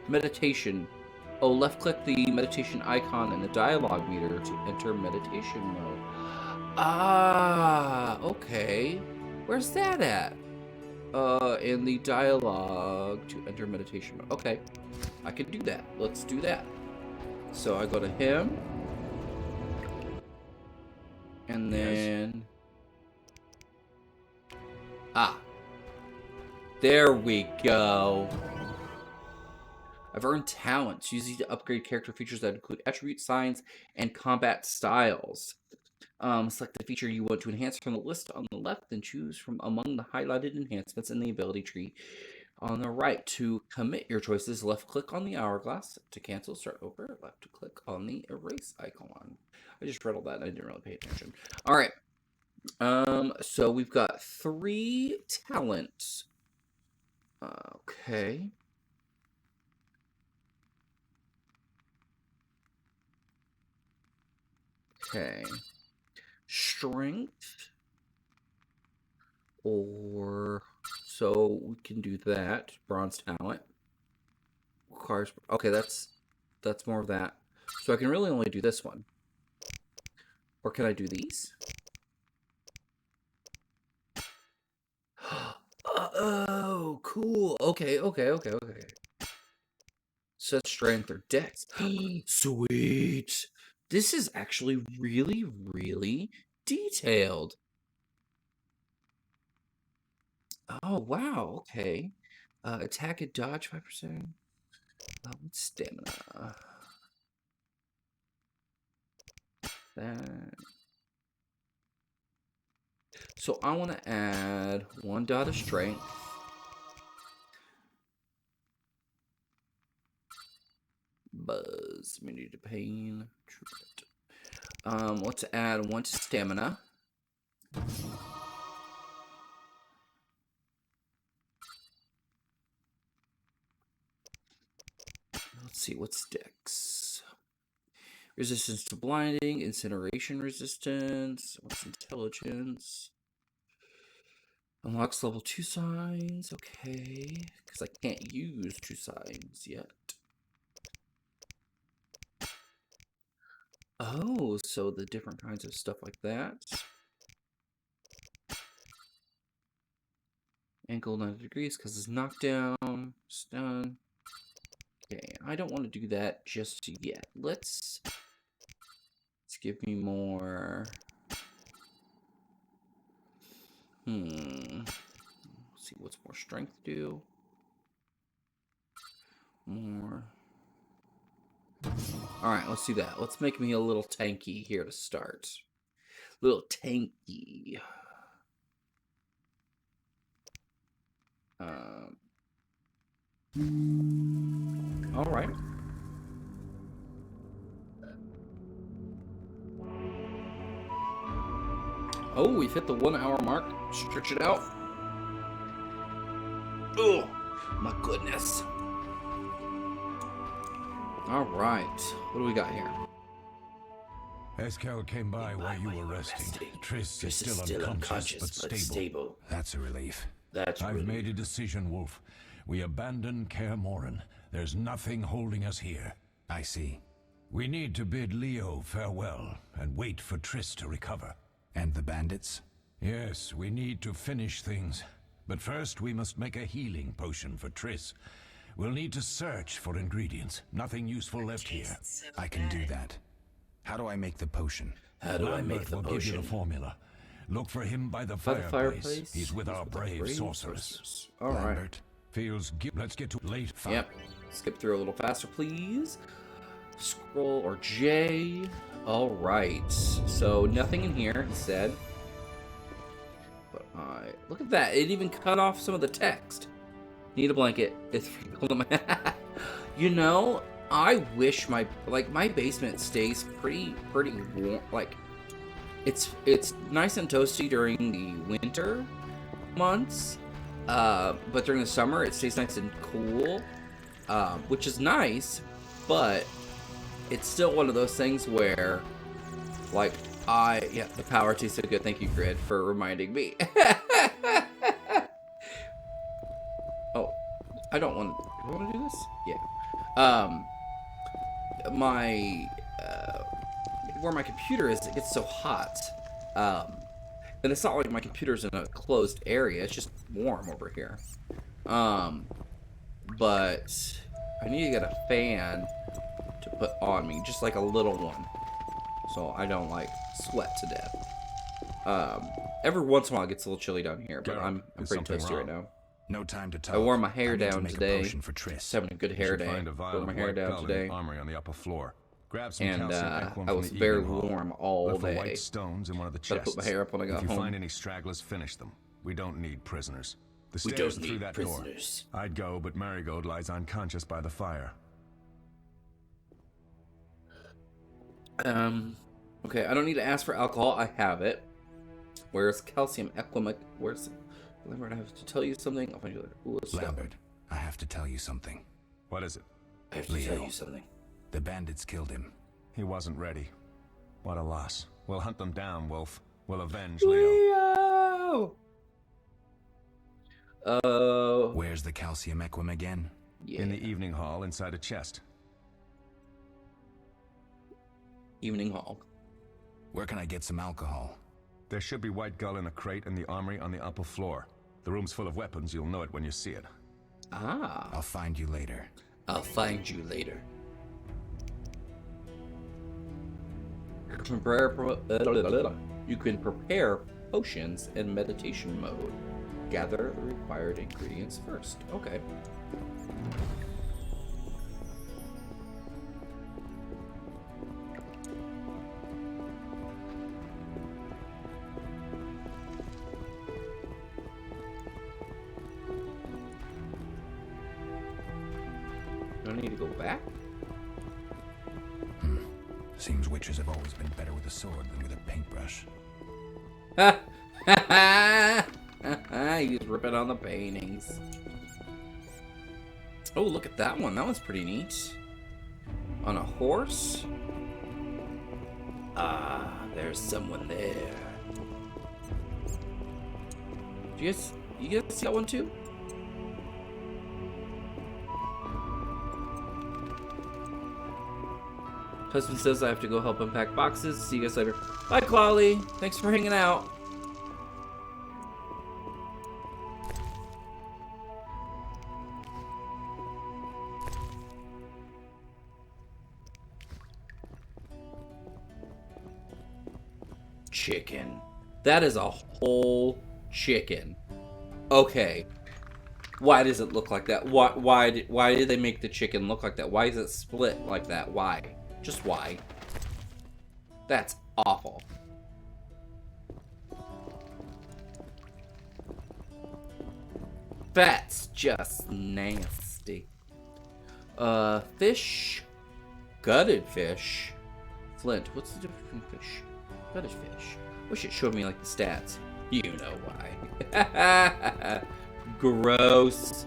Meditation. Oh, left click the meditation icon in the dialogue meter to enter meditation mode. Ah, okay. Where's that at? In the dialogue to enter meditation mode. Okay, I can do that. Let's do that. So I go to him. And then... Ah. There we go. I've earned talents. Use these to upgrade character features that include attribute signs and combat styles. Select the feature you want to enhance from the list on the left, then choose from among the highlighted enhancements in the ability tree on the right. To commit your choices, left click on the hourglass. To cancel, start over, left click on the erase icon. I just read all that and I didn't really pay attention. All right. So we've got 3 talents. Okay. Okay. Strength. Or so we can do that. Bronze talent. Requires okay, that's more of that. So I can really only do this one. Or can I do these? Oh, cool. Okay. Such strength or dex. Sweet. This is actually really, really detailed. Oh, wow. Okay. Attack and dodge 5%. What's stamina? That. So I want to add 1 dot of strength. Buzz, immunity to pain. Let's add 1 to stamina. Let's see, what's dex? Resistance to blinding, incineration resistance. What's intelligence? Unlocks level 2 signs. Okay, because I can't use 2 signs yet. Oh, so the different kinds of stuff like that. Ankle 90 degrees because it's knockdown, stun. Okay, I don't want to do that just yet. Let's give me more. Let's see, what's more strength do? More. Alright, let's do that. Let's make me a little tanky here to start. Little tanky. Alright. Oh, we've hit the 1 hour mark. Stretch it out. Oh, my goodness. Alright. What do we got here? Eskel came by while you were resting. Triss is still unconscious but stable. That's a relief. I've made a decision, Wolf. We abandon Kaer Morhen. There's nothing holding us here. I see. We need to bid Leo farewell and wait for Triss to recover. And the bandits? Yes, we need to finish things. But first we must make a healing potion for Triss. We'll need to search for ingredients. Nothing useful left here. I can do that. How do I make the potion? Lambert will give you the formula. Look for him by the fireplace. He's with our brave sorceress. All right. Lambert feels. Let's get to late. Yep. skip through a little faster, please. Scroll or J. All right. So nothing in here, he said. But look at that. It even cut off some of the text. Need a blanket. It's you know, I wish my basement stays pretty warm. Like it's nice and toasty during the winter months, but during the summer it stays nice and cool, which is nice. But it's still one of those things where, like, the power tastes so good. Thank you, Grid, for reminding me. Oh, I don't want. Do I want to do this? Yeah. Where my computer is, it gets so hot. And it's not like my computer's in a closed area. It's just warm over here. But I need to get a fan to put on me, just like a little one, so I don't like sweat to death. Every once in a while it gets a little chilly down here, but I'm pretty toasty right now. No time to talk. I wore my hair down today. For Triss. Just having a good hair day. Wore my hair down today. Armory on the upper floor. Grab some And calcium equum I from was the very evening hall. warm all Look for day. white stones in one of the But I chests. put my hair up when I got If you home. find any stragglers, finish them. We don't need prisoners. The We stairs don't are through need that prisoners. door. I'd go, but Marigold lies unconscious by the fire. Okay, I don't need to ask for alcohol. I have it. Where's calcium equimic? Where's Lambert? I have to tell you something. I'll find you later. Ooh, let's Lambert, I have to tell you something. What is it? I have to tell you something. The bandits killed him. He wasn't ready. What a loss. We'll hunt them down, Wolf. We'll avenge Leo. Where's the calcium equum again? Yeah. In the evening hall inside a chest. Evening hall. Where can I get some alcohol? There should be White Gull in a crate in the armory on the upper floor. The room's full of weapons. You'll know it when you see it. Ah. I'll find you later. I'll find you later. You can prepare potions in meditation mode. Gather the required ingredients first. Okay. Do I need to go back? Seems witches have always been better with a sword than with a paintbrush. Ha ha ha! He's ripping on the paintings. Oh, look at that one. That one's pretty neat. On a horse? Ah, there's someone there. You guys see that one too? Husband says I have to go help unpack boxes. See you guys later. Bye, Clawley. Thanks for hanging out. Chicken. That is a whole chicken. Okay. Why does it look like that? Why did they make the chicken look like that? Why is it split like that? Why? Just why? That's awful. That's just nasty. Fish. Gutted fish. Flint. What's the difference between fish? Gutted fish. Wish it showed me like the stats. You know why. Gross.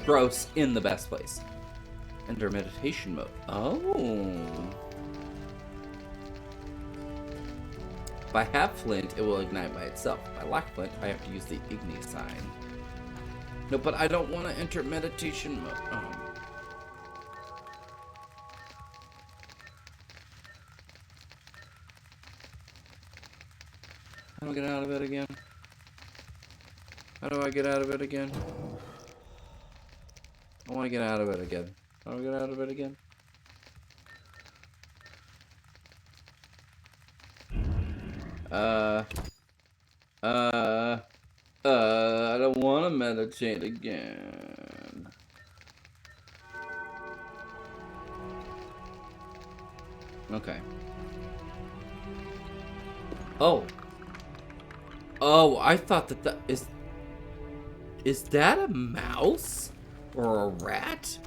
Gross in the best place. Enter meditation mode. Oh. If I have flint, it will ignite by itself. If I lack flint, I have to use the Igni sign. No, but I don't want to enter meditation mode. Oh. How do I get out of it again? How do I get out of it again? I want to get out of it again. How do I get out of it again? I don't want to meditate again. Okay. Oh. Oh, I thought that is... Is that a mouse? Or a rat?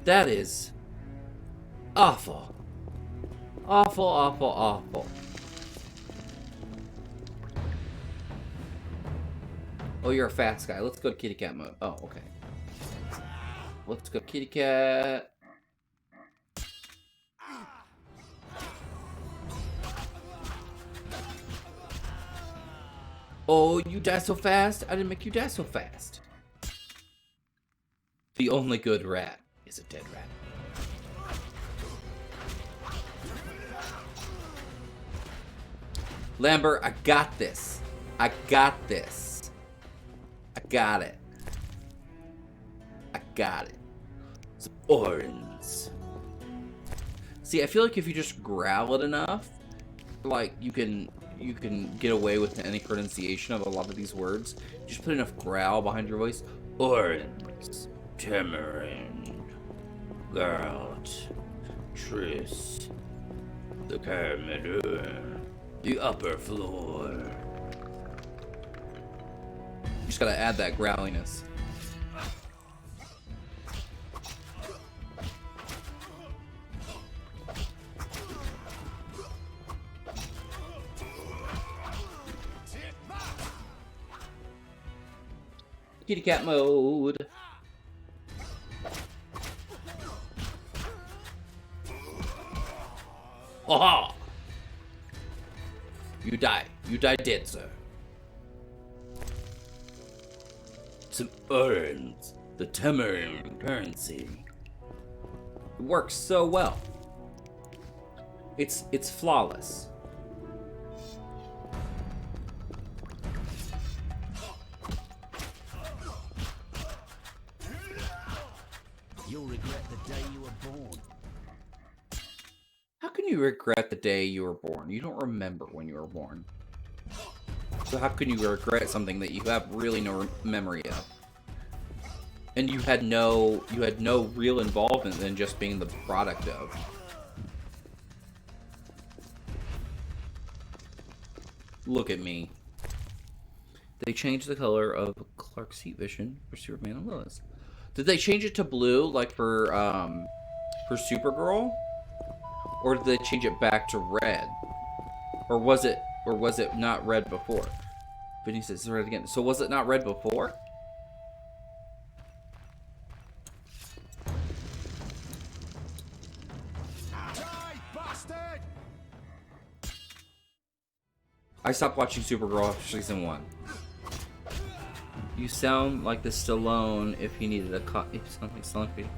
That is... awful. Awful, awful, awful. Oh, you're a fast guy. Let's go to kitty cat mode. Oh, okay. Let's go kitty cat. Oh, you die so fast? I didn't make you die so fast. The only good rat is a dead rat. Lambert, I got this. I got this. I got it. I got it. Some orange. See, I feel like if you just growl it enough, like you can get away with any pronunciation of a lot of these words. Just put enough growl behind your voice. Orange, tamarind, gout, tris, the caramel, the upper floor. You just gotta add that growliness. Kitty cat mode. Haha! You die. You die dead, sir. Some orange. The tamarind currency. It works so well. It's flawless. You'll regret the day you were born. How can you regret the day you were born? You don't remember when you were born. So how can you regret something that you have really no memory of? And you had no real involvement than just being the product of. Look at me. They changed the color of Clark's heat vision for Superman and Lois. Did they change it to blue like for Supergirl? Or did they change it back to red? Or was it not red before? Vinny says it's red again. So was it not red before? I stopped watching Supergirl after season 1. You sound like the Stallone if he needed a cut. You sound like Stallone.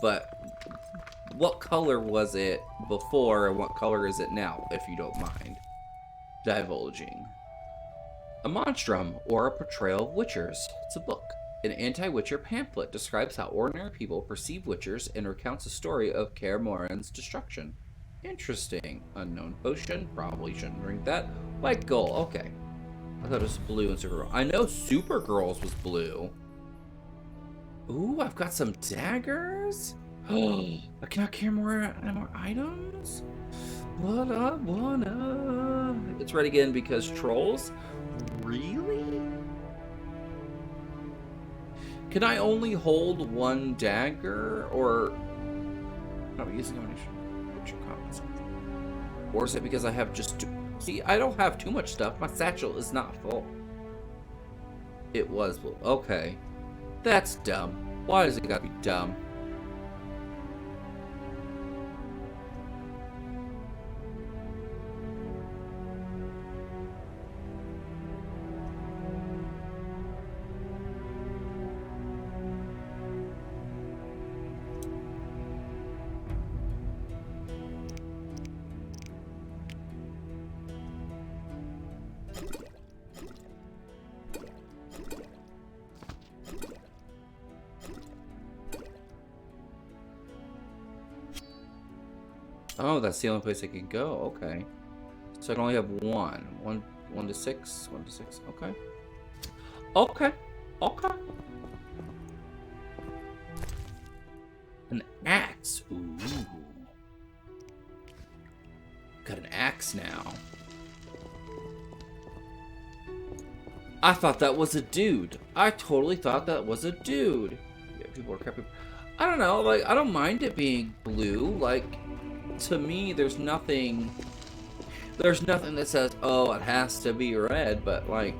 But what color was it before and what color is it now, if you don't mind divulging? A Monstrum, or a Portrayal of Witchers. It's a book. An anti-Witcher pamphlet describes how ordinary people perceive Witchers and recounts a story of Kaer Morhen's destruction. Interesting. Unknown potion. Probably shouldn't drink that. White gold. Okay. I thought it was blue in Supergirl. I know Supergirl's was blue. Ooh, I've got some daggers. Oh, I cannot carry more items. What up? What up? It's red again because trolls. Really? Can I only hold one dagger, or not using ammunition? Or is it because I have just two? See, I don't have too much stuff. My satchel is not full. It was full. Okay. That's dumb. Why does it gotta be dumb? Oh, that's the only place I can go. Okay. So I can only have one. One to six. 1 to 6. Okay. Okay. Okay. An axe. Ooh. Got an axe now. I thought that was a dude. I totally thought that was a dude. Yeah, people are crappy. I don't know, like, I don't mind it being blue. Like, to me, there's nothing that says, oh, it has to be red, but like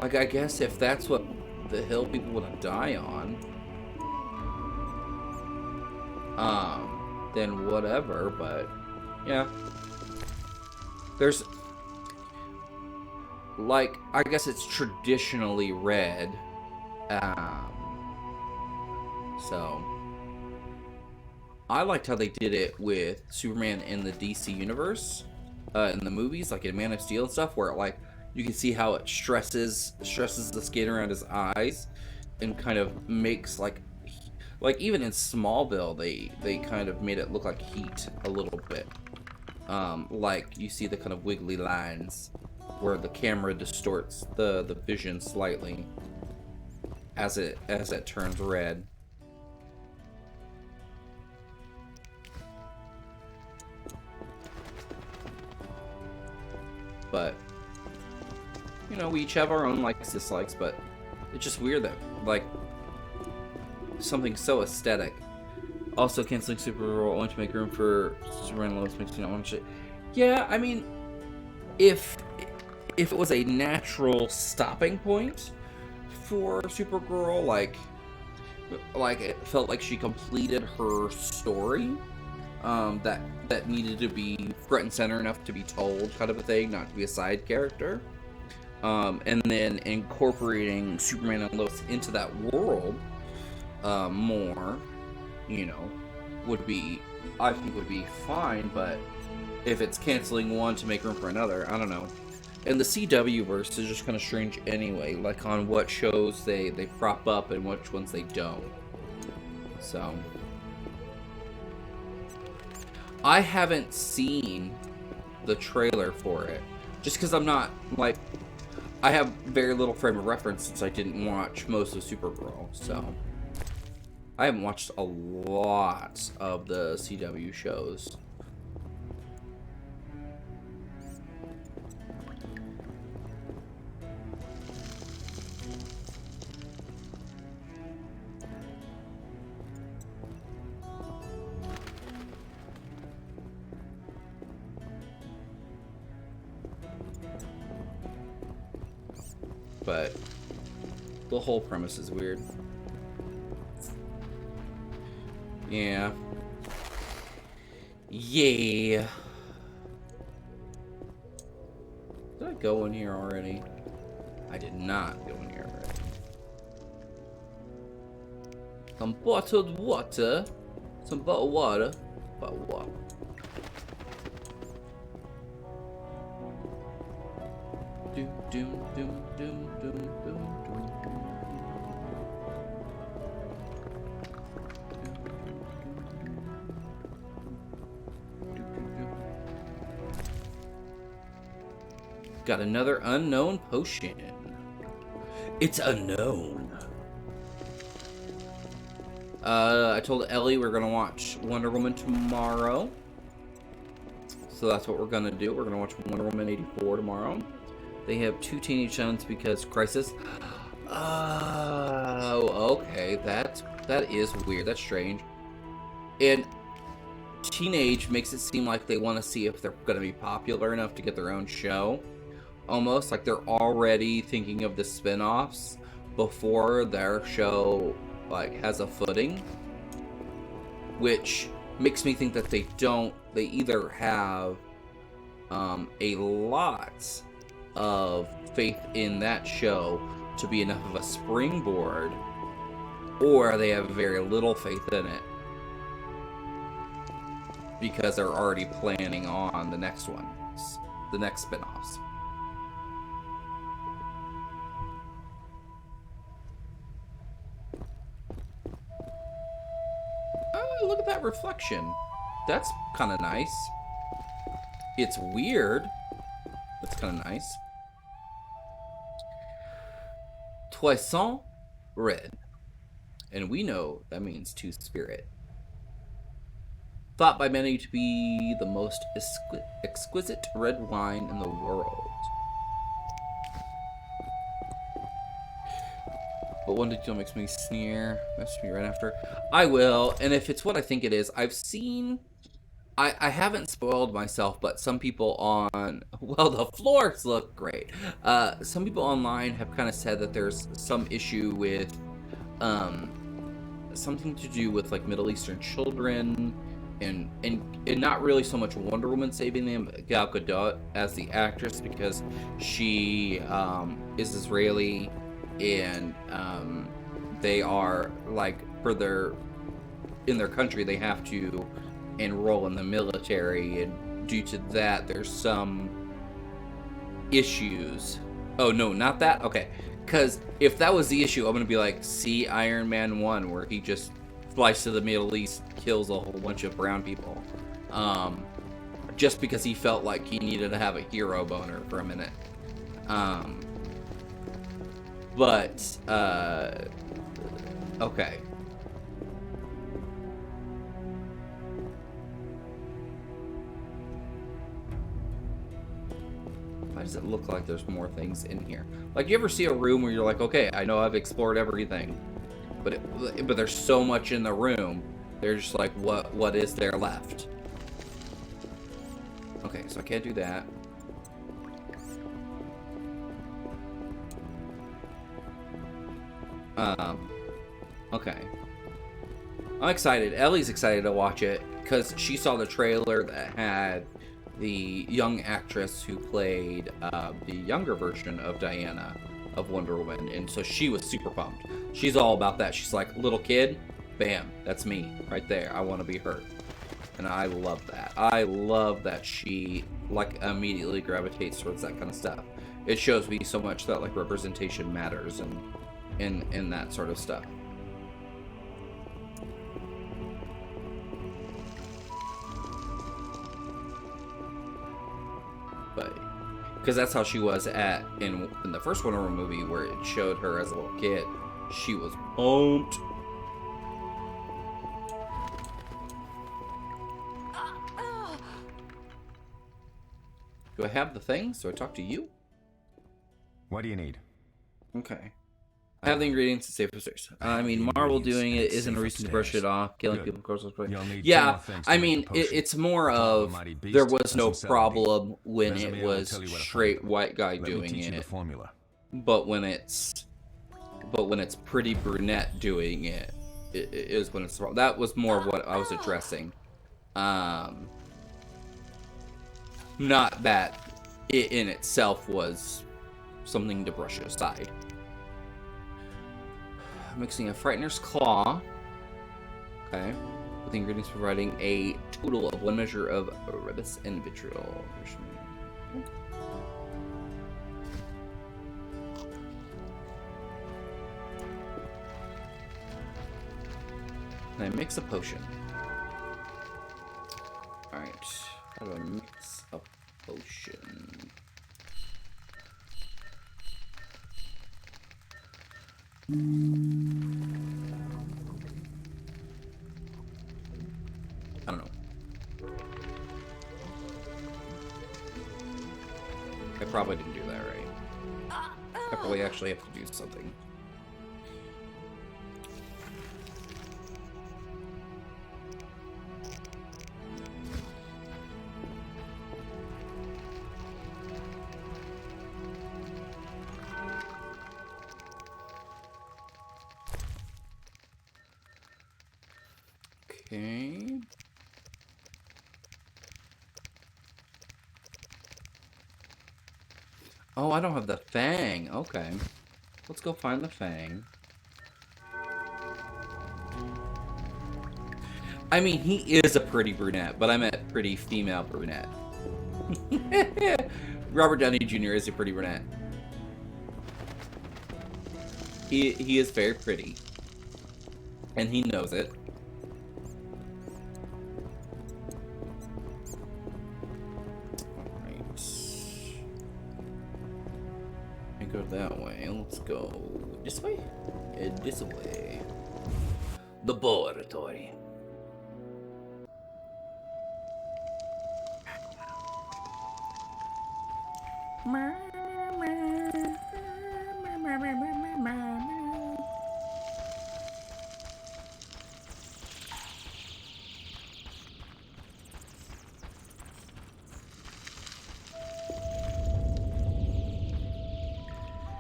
I guess if that's what the hill people want to die on, then whatever, but yeah. There's, like, I guess it's traditionally red, so I liked how they did it with Superman in the DC universe, in the movies, like in Man of Steel and stuff, where like you can see how it stresses the skin around his eyes, and kind of makes like even in Smallville they kind of made it look like heat a little bit. Like you see the kind of wiggly lines where the camera distorts the vision slightly as it turns red. But you know, we each have our own likes, dislikes, but it's just weird that like something so aesthetic. Also, canceling Supergirl only to make room for Superman and Lois makes me not want to. Yeah, I mean, if it was a natural stopping point for Supergirl, like it felt like she completed her story, that needed to be front and center enough to be told, kind of a thing, not to be a side character. And then incorporating Superman and Lois into that world more, you know, I think would be fine. But if it's canceling one to make room for another, I don't know. And the CW verse is just kind of strange anyway, like on what shows they prop up and which ones they don't. So I haven't seen the trailer for it, just because I'm not, like, I have very little frame of reference since I didn't watch most of Supergirl, so I haven't watched a lot of the CW shows. But the whole premise is weird. Yeah. Yeah. Did I go in here already? I did not go in here already. Some bottled water. Some bottled water. Bottled water. Doom, doom, doom, doom, doom, doom, doom. Got another unknown potion. It's unknown. I told Ellie we're gonna watch Wonder Woman tomorrow. So that's what we're gonna do. We're gonna watch Wonder Woman 84 tomorrow. They have 2 teenage sons because Crisis. Oh, okay. That is weird. That's strange. And teenage makes it seem like they want to see if they're going to be popular enough to get their own show. Almost like they're already thinking of the spin-offs before their show like has a footing, which makes me think that they either have a lot of faith in that show to be enough of a springboard, or they have very little faith in it because they're already planning on the next ones, the next spin-offs. Oh, look at that reflection. That's kind of nice. It's weird. That's kind of nice. Toisson red. And we know that means two-spirit. Thought by many to be the most exquisite red wine in the world. But one detail makes me sneer. Message me right after. I will, and if it's what I think it is, I've seen... I haven't spoiled myself, but some people on... Well, the floors look great. Some people online have kind of said that there's some issue with... something to do with, like, Middle Eastern children... And not really so much Wonder Woman saving them, but Gal Gadot as the actress, because she is Israeli, and they are, like, in their country, they have to enroll in the military, and due to that, there's some issues. Oh, no, not that? Okay, because if that was the issue, I'm going to be like, see Iron Man 1, where he just flies to the Middle East, kills a whole bunch of brown people, just because he felt like he needed to have a hero boner for a minute. Okay. Why does it look like there's more things in here? Like, you ever see a room where you're like, okay, I know I've explored everything, but there's so much in the room. They're just like, what is there left? Okay, so I can't do that. Okay. I'm excited. Ellie's excited to watch it because she saw the trailer that had the young actress who played the younger version of Diana of Wonder Woman, and so she was super pumped. She's all about that. She's like, little kid, bam, that's me right there. I want to be her. And I love that. I love that she, like, immediately gravitates towards that kind of stuff. It shows me so much that, like, representation matters and that sort of stuff. But because that's how she was in the first Wonder Woman movie, where it showed her as a little kid. She was pumped. Do I have the things? Do I talk to you? What do you need? Okay. I have the ingredients to save upstairs. I mean, Marvel doing it isn't a reason to brush it off. Killing people, of course. Yeah, I mean, it's more of there was no problem when it was straight white guy doing it. But when it's pretty brunette doing it, it is when it's that was more of what I was addressing. Not that it in itself was something to brush aside. Mixing a Frightener's Claw. Okay. With the ingredients providing a total of 1 measure of ribis and vitriol. And I mix a potion. Alright. How do I mix a potion? I don't know. I probably didn't do that right. I probably actually have to do something. Okay. Oh, I don't have the fang. Okay. Let's go find the fang. I mean, he is a pretty brunette, but I meant pretty female brunette. Robert Downey Jr. is a pretty brunette. He is very pretty. And he knows it. Alright. And go that way. Let's go this way? This way. The laboratory.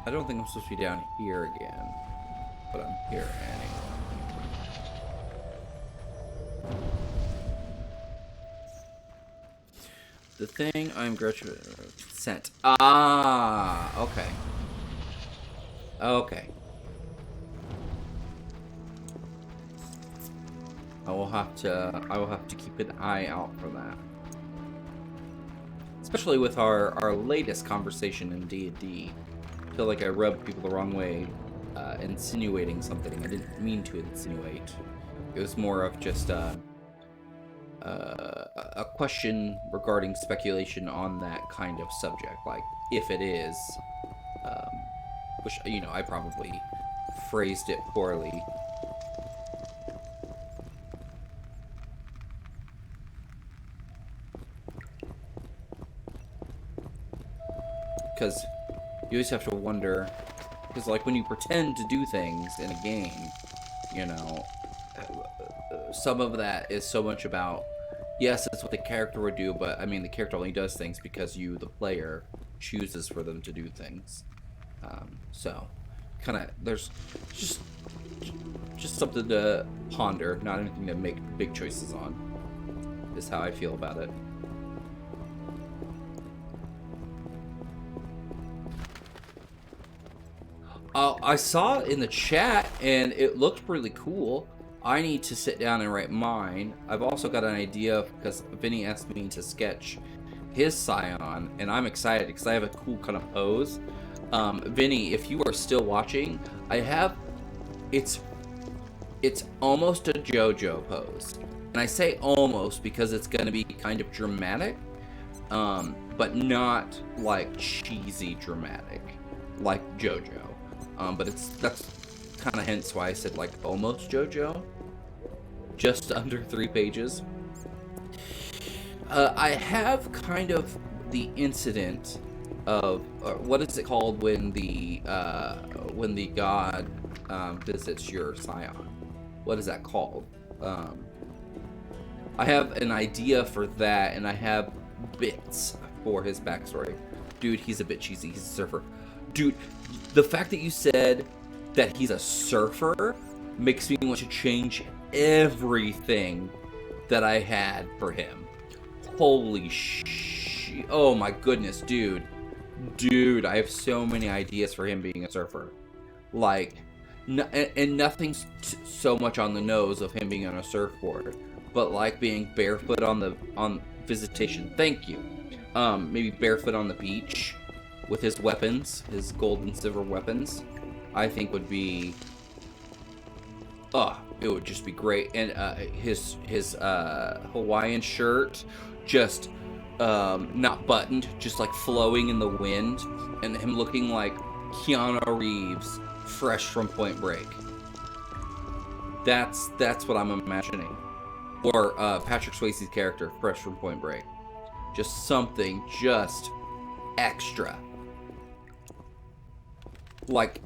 I don't think I'm supposed to be down here again, but I'm here anyway. The thing I'm consent. Ah, okay. Okay. I will have to keep an eye out for that. Especially with our latest conversation in D&D. I feel like I rubbed people the wrong way, insinuating something. I didn't mean to insinuate. It was more of just a question regarding speculation on that kind of subject, like if it is, which, you know, I probably phrased it poorly. Because you always have to wonder, because like when you pretend to do things in a game, you know, some of that is so much about, yes, it's what the character would do, but I mean the character only does things because you, the player, chooses for them to do things. So, kind of, there's just something to ponder, not anything to make big choices on, is how I feel about it. I saw it in the chat, and it looked really cool. I need to sit down and write mine. I've also got an idea, because Vinny asked me to sketch his Scion, and I'm excited, because I have a cool kind of pose. Vinny, if you are still watching, I have... It's almost a JoJo pose. And I say almost because it's going to be kind of dramatic, but not, like, cheesy dramatic, like JoJo. But that's kind of hence why I said, like, almost JoJo. Just under 3 pages. I have kind of the incident of, what is it called when the god visits your Scion? What is that called? I have an idea for that, and I have bits for his backstory. Dude, he's a bit cheesy. He's a surfer. Dude, the fact that you said that he's a surfer makes me want to change everything that I had for him. Holy shit. Oh my goodness, dude. Dude, I have so many ideas for him being a surfer. Like, and nothing's so much on the nose of him being on a surfboard, but like being barefoot on visitation. Thank you. Maybe barefoot on the beach with his weapons, his gold and silver weapons, I think would be, it would just be great. And his Hawaiian shirt, just not buttoned, just like flowing in the wind, and him looking like Keanu Reeves, fresh from Point Break. That's what I'm imagining. Or Patrick Swayze's character, fresh from Point Break. Just something just extra. Like,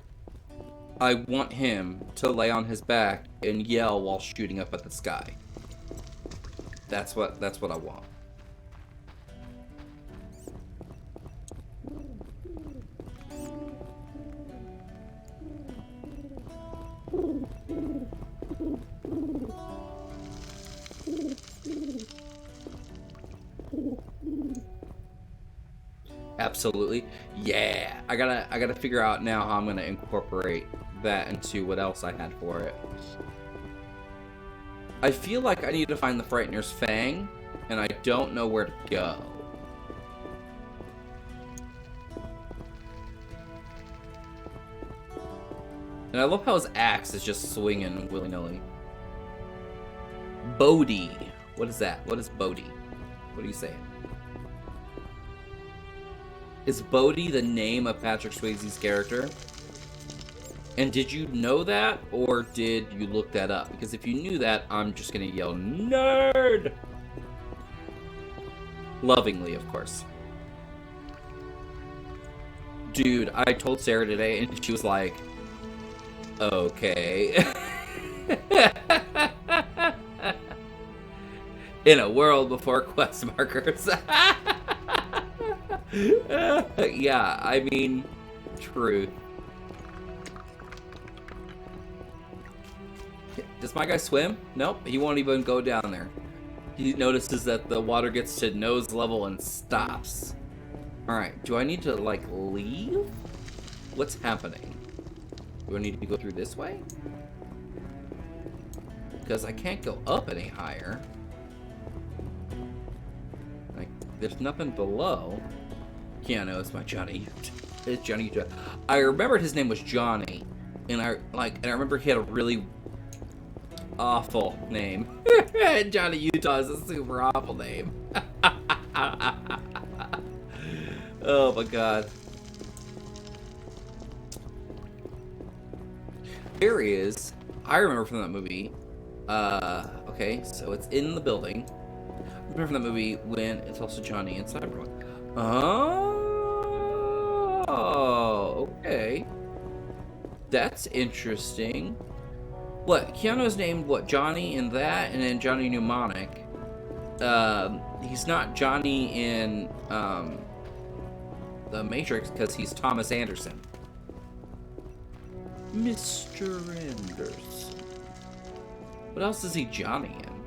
I want him to lay on his back and yell while shooting up at the sky. That's what I want. Absolutely. Yeah. I gotta figure out now how I'm gonna incorporate that into what else I had for it. I feel like I need to find the Frightener's Fang, and I don't know where to go. And I love how his axe is just swinging willy-nilly. Bodhi. What is that? What is Bodhi? What are you saying? Is Bodhi the name of Patrick Swayze's character? And did you know that, or did you look that up? Because if you knew that, I'm just gonna yell, nerd! Lovingly, of course. Dude, I told Sarah today, and she was like, okay. In a world before quest markers. Yeah, I mean, truth. Does my guy swim? Nope, he won't even go down there. He notices that the water gets to nose level and stops. Alright, do I need to, like, leave? What's happening? Do I need to go through this way? Because I can't go up any higher. Like, there's nothing below. Keanu is my Johnny. It's Johnny. I remembered his name was Johnny. And I remember he had a really awful name. Johnny Utah is a super awful name. Oh my god. Here he is. I remember from that movie. Okay, so it's in the building. I remember from that movie when it's also Johnny and Cyberpunk. Oh, okay. That's interesting. What, Keanu's named, what, Johnny in that, and then Johnny Mnemonic. He's not Johnny in, The Matrix, because he's Thomas Anderson. Mr. Anderson. What else is he Johnny in?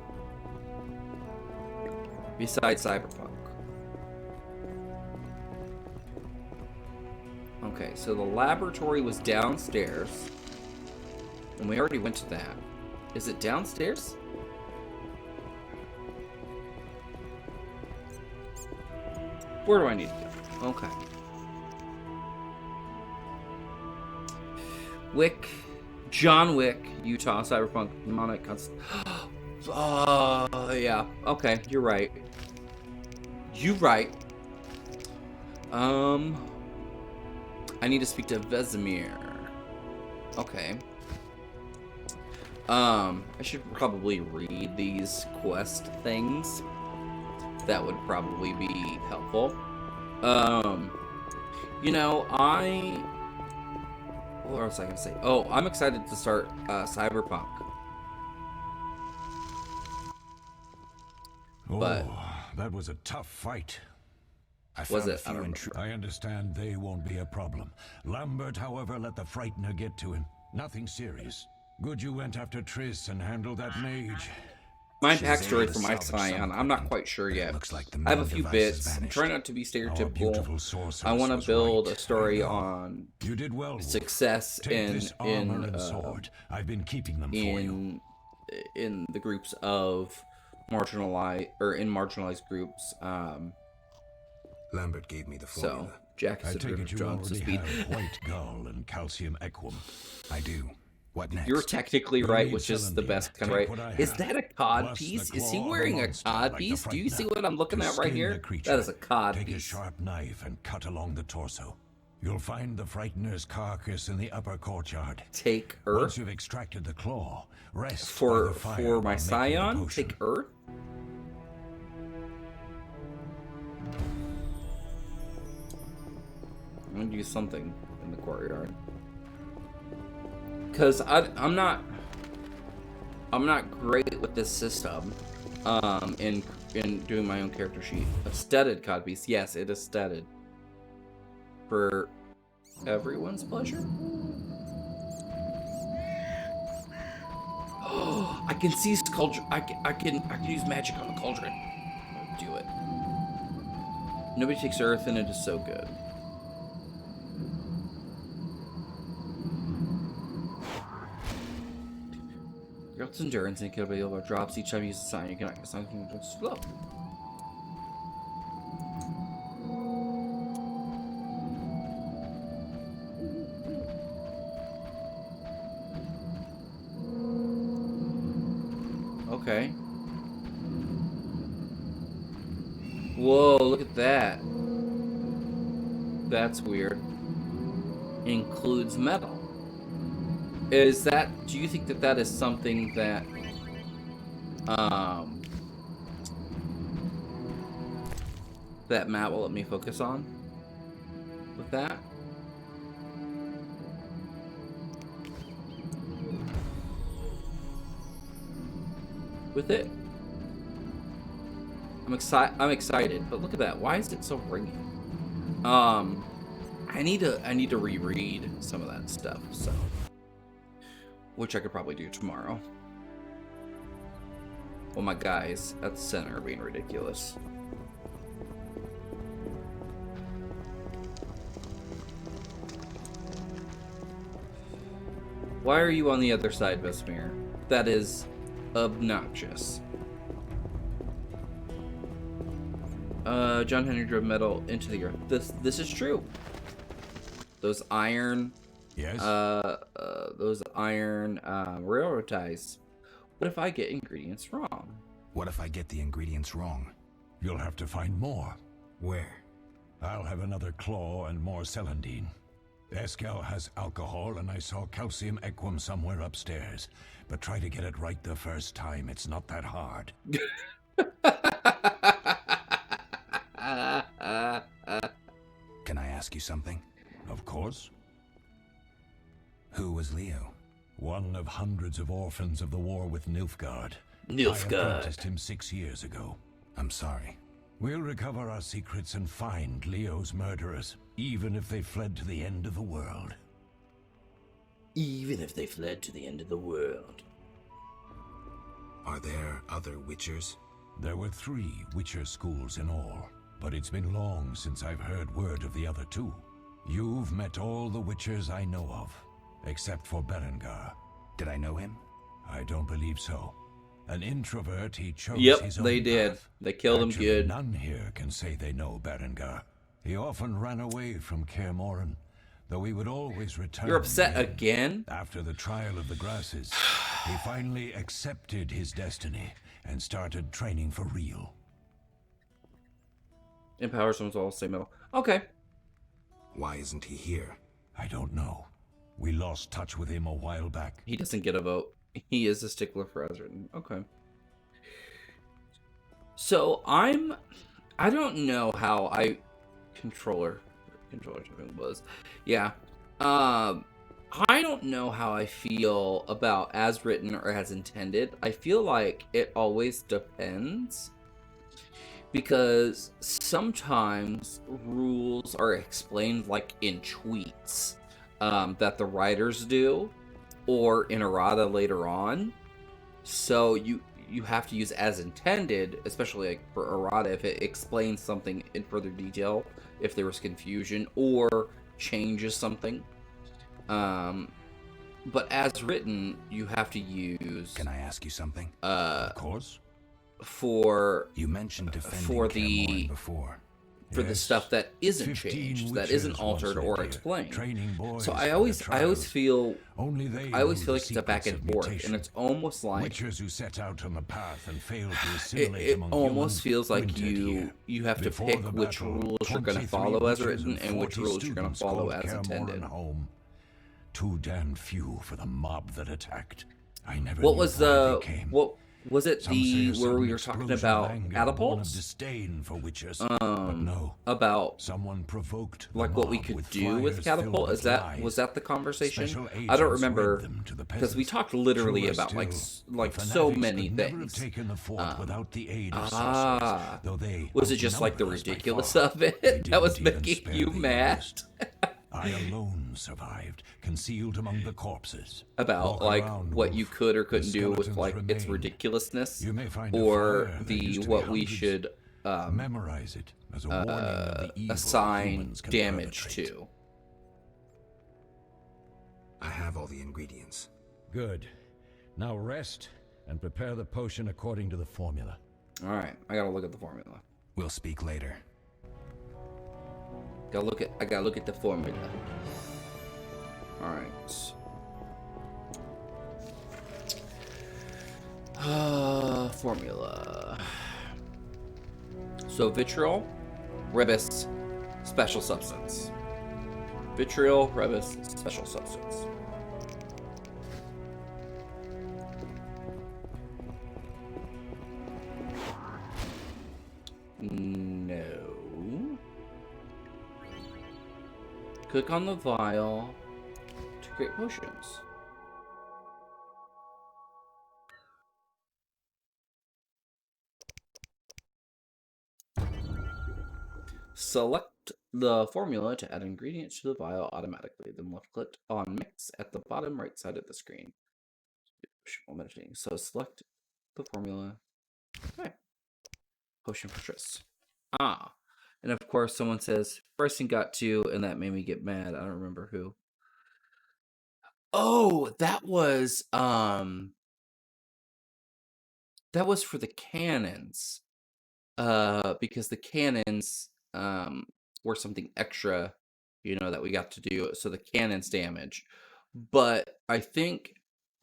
Besides Cyberpunk. Okay, so the laboratory was downstairs. And we already went to that. Is it downstairs? Where do I need to go? Okay. Wick. John Wick, Utah, Cyberpunk, Mnemonic, oh, yeah. Okay, you're right. You're right. I need to speak to Vesemir. Okay. I should probably read these quest things. That would probably be helpful. You know, what else was I gonna say? Oh, I'm excited to start Cyberpunk. But that was a tough fight. Was it? I understand they won't be a problem. Lambert, however, let the Frightener get to him. Nothing serious. Good you went after Triss and handled that mage. My backstory for my Scion, I'm not quite sure yet. I have a few bits. I'm trying not to be stereotypical. I want to build a story on success in I've been keeping them for you. In the groups of marginalized groups. Lambert gave me the formula. So Jack is drawn to speed. White gull and calcium equum. I do. What next? You're technically right, which is the best kind of right. Is that a cod piece? Is he wearing a cod piece? Do you see what I'm looking at right here? That is a cod piece. Take a sharp knife and cut along the torso. You'll find the Frightener's carcass in the upper courtyard. Take Earth. Once you've extracted the claw, rest for by the fire my Scion. Take Earth. I'm gonna do something in the courtyard. Because I'm not great with this system in doing my own character sheet. A studded codpiece, yes, it is studded. For everyone's pleasure. Oh, I can see cauldron. I can use magic on the cauldron. Do it. Nobody takes Earth, and it is so good. Your endurance and capability drops each time you use a sign. You cannot get something slow. Okay. Whoa, look at that. That's weird. Includes metal. Is that... Do you think that that is something that... that Matt will let me focus on? With that? With it? I'm excited, but look at that. Why is it so ringing? I need to reread some of that stuff, so, which I could probably do tomorrow. Well, my guys at the center are being ridiculous. Why are you on the other side, Vesmir? That is obnoxious. John Henry drove metal into the earth. This is true. Those iron... Yes? Those iron railroad ties. What if I get ingredients wrong? What if I get the ingredients wrong? You'll have to find more. Where? I'll have another claw and more celandine. Eskel has alcohol, and I saw calcium equum somewhere upstairs. But try to get it right the first time. It's not that hard. Can I ask you something? Of course. Who was Leo? One of hundreds of orphans of the war with Nilfgaard. Nilfgaard. I apprenticed him 6 years ago. I'm sorry. We'll recover our secrets and find Leo's murderers, even if they fled to the end of the world. Even if they fled to the end of the world. Are there other Witchers? There were 3 Witcher schools in all, but it's been long since I've heard word of the other 2. You've met all the Witchers I know of, except for Berengar. Did I know him? I don't believe so. An introvert, he chose his own they did. path. They killed him Actually, good. None here can say they know Berengar. He often ran away from Kaer Morhen, though he would always return. You're upset again? After the trial of the grasses, he finally accepted his destiny and started training for real. Empowers them all same metal. Okay. Why isn't he here? I don't know. We lost touch with him a while back. He doesn't get a vote. He is a stickler for Ezran. Okay. So I don't know how controller something was. Yeah. I don't know how I feel about as written or as intended. I feel like it always depends. Because sometimes rules are explained like in tweets that the writers do, or in errata later on. So you have to use as intended, especially like for errata if it explains something in further detail, if there was confusion or changes something. But as written, you have to use. Can I ask you something? Of course. You mentioned defending for Kaer Morhen before. For the stuff that isn't changed, that isn't altered or explained. So I always feel like it's a back and forth, and it's almost like Witchers who set out on the path and failed to assimilate it among almost humans feels like wintered you here. have to Before pick the which battle, rules you're going to 23 follow as witches written and which 40 rules you're going to students follow called as Kaer intended. Morhen home. Too damn few for the mob that attacked. I never What knew was why they came. what was it? Some say a Where sudden we were talking explosion of about anger, born of catapults? disdain for witches. But no, About someone provoked the like what we mob could with do with flyers filled catapult? with Is that lies. was that the conversation? Special I don't agents remember read them to the because we peasants. talked literally Truer about like still, like the so fanatics many could never have things. taken the fort without the aid of Ah, sorcerers, though they was it just like the outnumbered us by ridiculous far. of They it that was didn't even making spare you the mad? youngest. I alone survived, concealed among the corpses. About Walk like around, what Wolf. you could or couldn't The do with skeletons like its remain. ridiculousness, You may find a or fire that the used to be what we hundreds. should Memorize it as a warning of the evil assign humans can damage perpetrate. to. I have all the ingredients. Good. Now rest and prepare the potion according to the formula. All right, I gotta look at the formula. We'll speak later. I gotta look at the formula. All right. Formula. So vitriol, ribis, special substance. Vitriol, Rebus, special substance. No. Click on the vial to create potions. Select the formula to add ingredients to the vial automatically. Then left-click on Mix at the bottom right side of the screen. Meditating. So select the formula. Okay. Potion for Triss. Ah. And of course, someone says, Bryson got 2, and that made me get mad. I don't remember who. Oh, that was for the cannons. Because the cannons were something extra, that we got to do. So the cannons damage. But I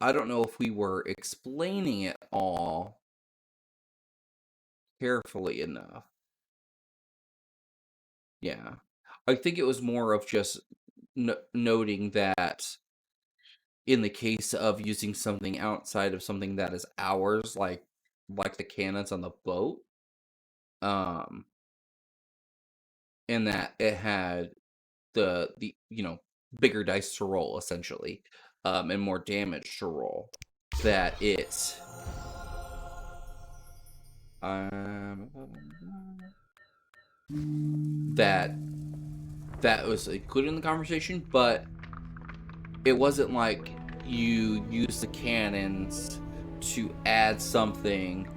don't know if we were explaining it all carefully enough. Yeah. I think it was more of just noting that in the case of using something outside of something that is ours, like the cannons on the boat, and that it had the bigger dice to roll, essentially, and more damage to roll, that it that was included in the conversation, but it wasn't like you use the cannons to add something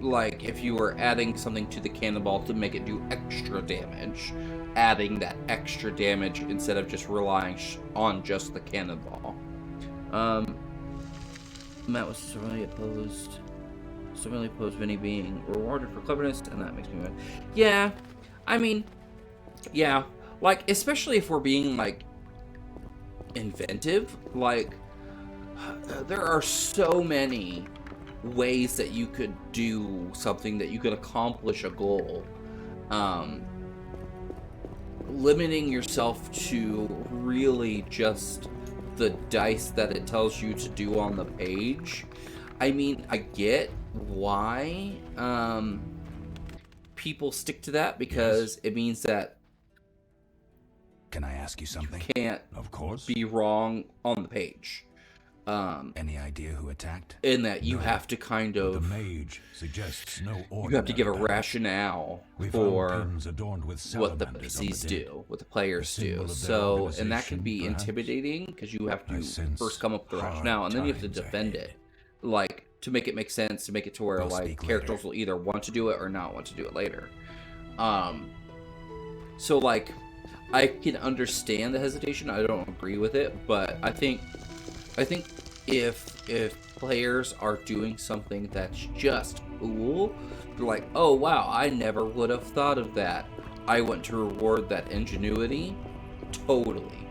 like if you were adding something to the cannonball to make it do extra damage, adding that extra damage instead of just relying on just the cannonball. Matt was severely opposed Vinny being rewarded for cleverness, and that makes me mad. Yeah, I mean, yeah, like, especially if we're being, like, inventive, like, there are so many ways that you could do something, that you could accomplish a goal. Limiting yourself to really just the dice that it tells you to do on the page. I mean, I get why people stick to that, because it means that Can I ask you something? you can't Of course. be wrong on the page. Any idea who attacked? In that you have to kind The of, mage suggests no ordinary you have to give a battle. rationale We for found pins adorned with what the salamanders on PCs dead. do, what the players The symbol do. of their So, and that can organization, be perhaps? intimidating, because you have I to sense first come up with a hard rationale, and then you have to times defend ahead. it, like, to make it make sense, to make it to where, We'll like, speak characters later. will either want to do it or not want to do it later. So, like, I can understand the hesitation. I don't agree with it, but I think if players are doing something that's just cool, they're like, oh wow, I never would have thought of that, I want to reward that ingenuity. Totally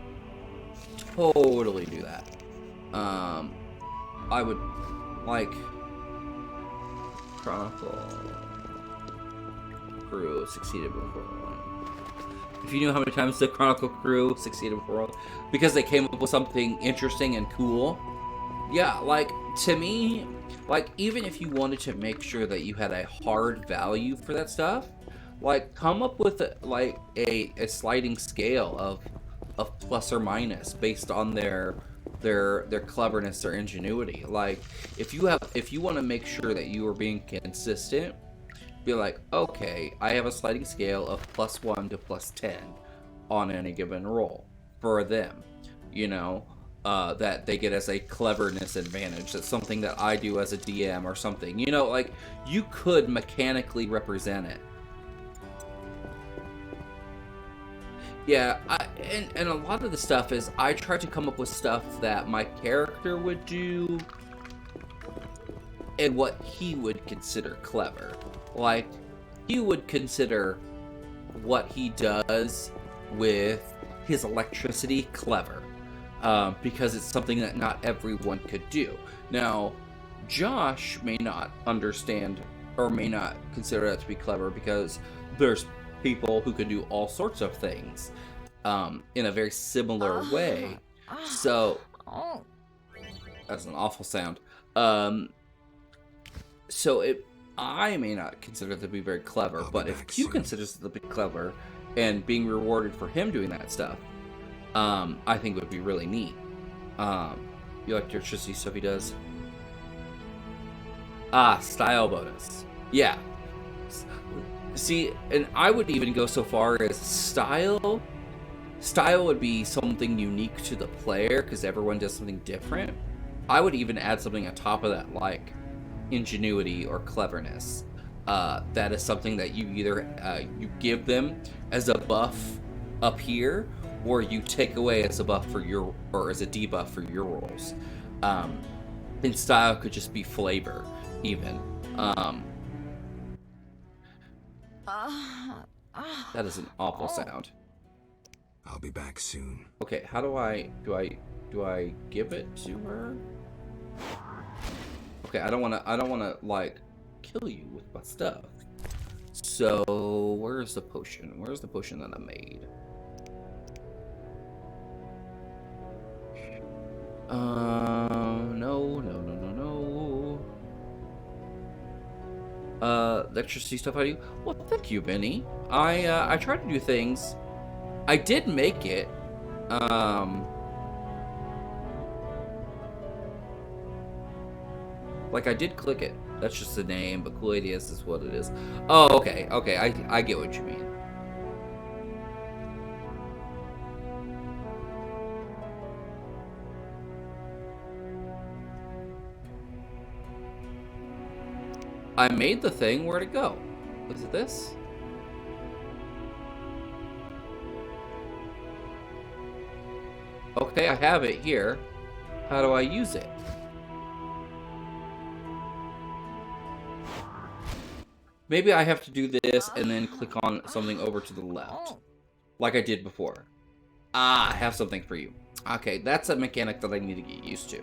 do that. I would, like, Chronicle crew succeeded before one. If you knew how many times the Chronicle crew succeeded before one, because they came up with something interesting and cool. Yeah, like, to me, like, even if you wanted to make sure that you had a hard value for that stuff, like, come up with a sliding scale of plus or minus based on their cleverness, their ingenuity. Like, if you want to make sure that you are being consistent, be like, okay, I have a sliding scale of +1 to +10 on any given roll for them, that they get as a cleverness advantage. That's something that I do as a DM or something. Like, you could mechanically represent it. Yeah, and a lot of the stuff is I try to come up with stuff that my character would do and what he would consider clever. Like, he would consider what he does with his electricity clever. Because it's something that not everyone could do. Now, Josh may not understand or may not consider that to be clever, because there's people who can do all sorts of things in a very similar way. So that's an awful sound. So I may not consider it to be very clever, but if Q considers it to be clever and being rewarded for him doing that stuff, I think would be really neat. You like the electricity stuff he does? Style bonus. Yeah. See, and I would even go so far as style. Style would be something unique to the player because everyone does something different. I would even add something on top of that, like ingenuity or cleverness. That is something that you either you give them as a buff up here, or you take away as a buff for your, or as a debuff for your rolls. And style could just be flavor, even. That is an awful sound. I'll be back soon. Okay, how do I give it to her? Okay, I don't wanna like kill you with my stuff. So where's the potion? Where's the potion that I made? No. Electricity stuff I do? Well, thank you, Benny. I tried to do things. I did make it. Like, I did click it. That's just the name, but Cool Ideas is what it is. Oh, okay. I get what you mean. I made the thing. Where'd it go? Was it this? Okay, I have it here. How do I use it? Maybe I have to do this and then click on something over to the left. Like I did before. I have something for you. Okay, that's a mechanic that I need to get used to.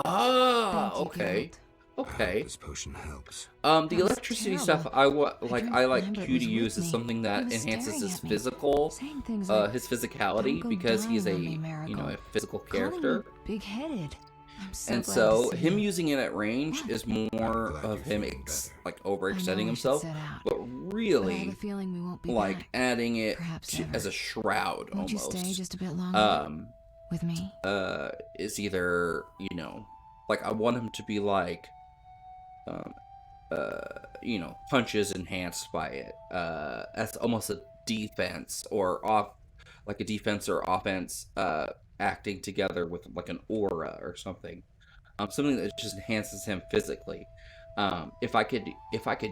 Okay. Okay. This potion helps. The electricity stuff I like Q to use is something that enhances his physical, his physicality, because he's a physical character. Big-headed. And so him using it at range is more of him like overextending himself, but really like adding it as a shroud almost. Won't you stay just a bit longer with me? Is either, like I want him to be like punches enhanced by it. That's almost a defense or offense acting together with like an aura or something. Something that just enhances him physically. If I could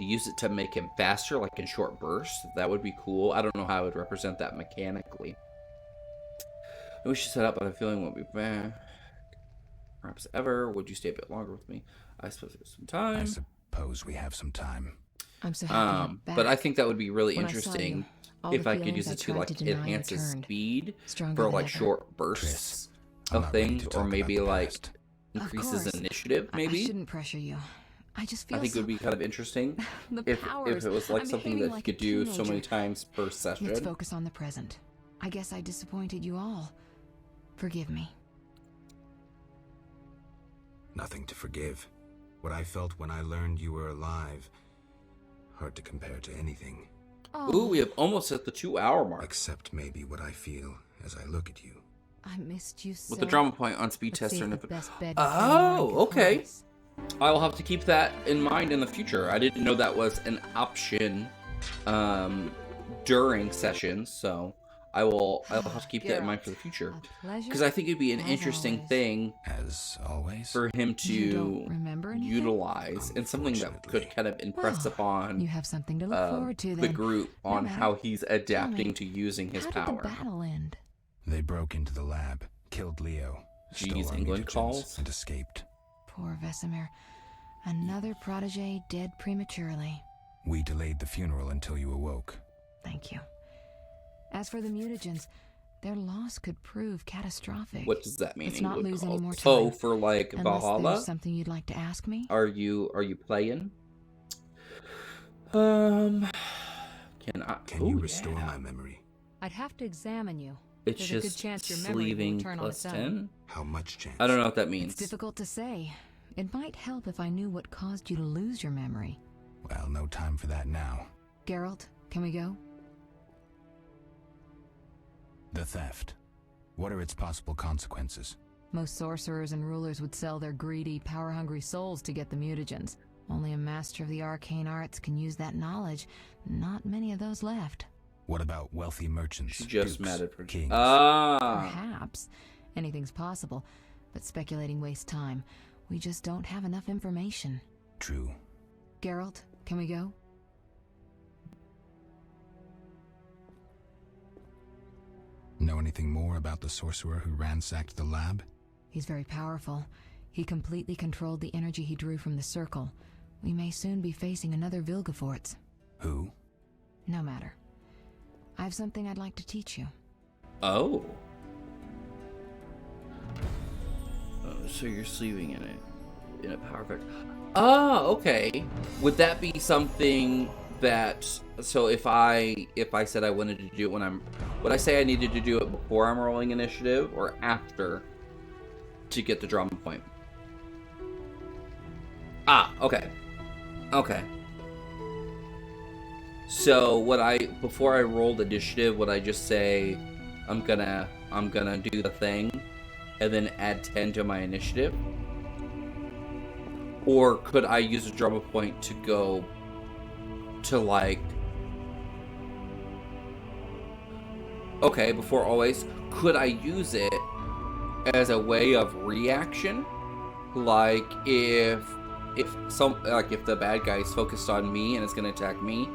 use it to make him faster, like in short bursts, that would be cool. I don't know how I would represent that mechanically. We should set up, but I have a feeling won't be bad. Perhaps ever. Would you stay a bit longer with me? I suppose there's some time. I suppose we have some time. I'm so happy but I think that would be really interesting if I could use it to like enhance his speed for like short bursts of things, or maybe like increases initiative. Maybe I shouldn't pressure you. I just feel I think it would be kind of interesting if it was like something that he could do so many times per session. Let's focus on the present. I guess I disappointed you all. Forgive me. Nothing to forgive. What I felt when I learned you were alive, hard to compare to anything. Ooh, we have almost hit the 2-hour mark. Except maybe what I feel as I look at you. I missed you so. With the drama point on speed tester. Okay. I will have to keep that in mind in the future. I didn't know that was an option during sessions, so I'll have to keep that in mind for the future, because I think it'd be an interesting thing as always for him to utilize, and something that could kind of impress upon you have something to look forward to, the group on how he's adapting to using his power. How did the battle end? They broke into the lab, killed Leo, stole our England mutagens, calls, and escaped. Poor Vesemir, another protege dead prematurely. We delayed the funeral until you awoke. Thank you. As for the mutagens, their loss could prove catastrophic. What does that mean? Let's not lose any more time. Oh, for like Unless Valhalla? there's something you'd like to ask me? Are you playing? Can you restore my memory? I'd have to examine you. It's There's a good just chance your memory will sleeving return on plus its own. 10? How much chance? I don't know what that means. It's difficult to say. It might help if I knew what caused you to lose your memory. Well, no time for that now. Geralt, can we go? The theft. What are its possible consequences? Most sorcerers and rulers would sell their greedy, power-hungry souls to get the mutagens. Only a master of the arcane arts can use that knowledge. Not many of those left. What about wealthy merchants? She just dukes, mattered for kings. Perhaps. Anything's possible. But speculating wastes time. We just don't have enough information. True. Geralt, can we go? Know anything more about the sorcerer who ransacked the lab? He's very powerful. He completely controlled the energy he drew from the circle. We may soon be facing another Vilgefortz. Who? No matter. I have something I'd like to teach you. Oh. So you're sleeving in a power effect. Oh, okay. Would that be something that, so if I said I wanted to do it would I say I needed to do it before I'm rolling initiative or after to get the drama point? Okay. Okay. So before I rolled initiative, would I just say I'm gonna do the thing and then add 10 to my initiative? Or could I use a drama point to go to like, okay, before always, could I use it as a way of reaction? Like if the bad guy is focused on me and is going to attack me,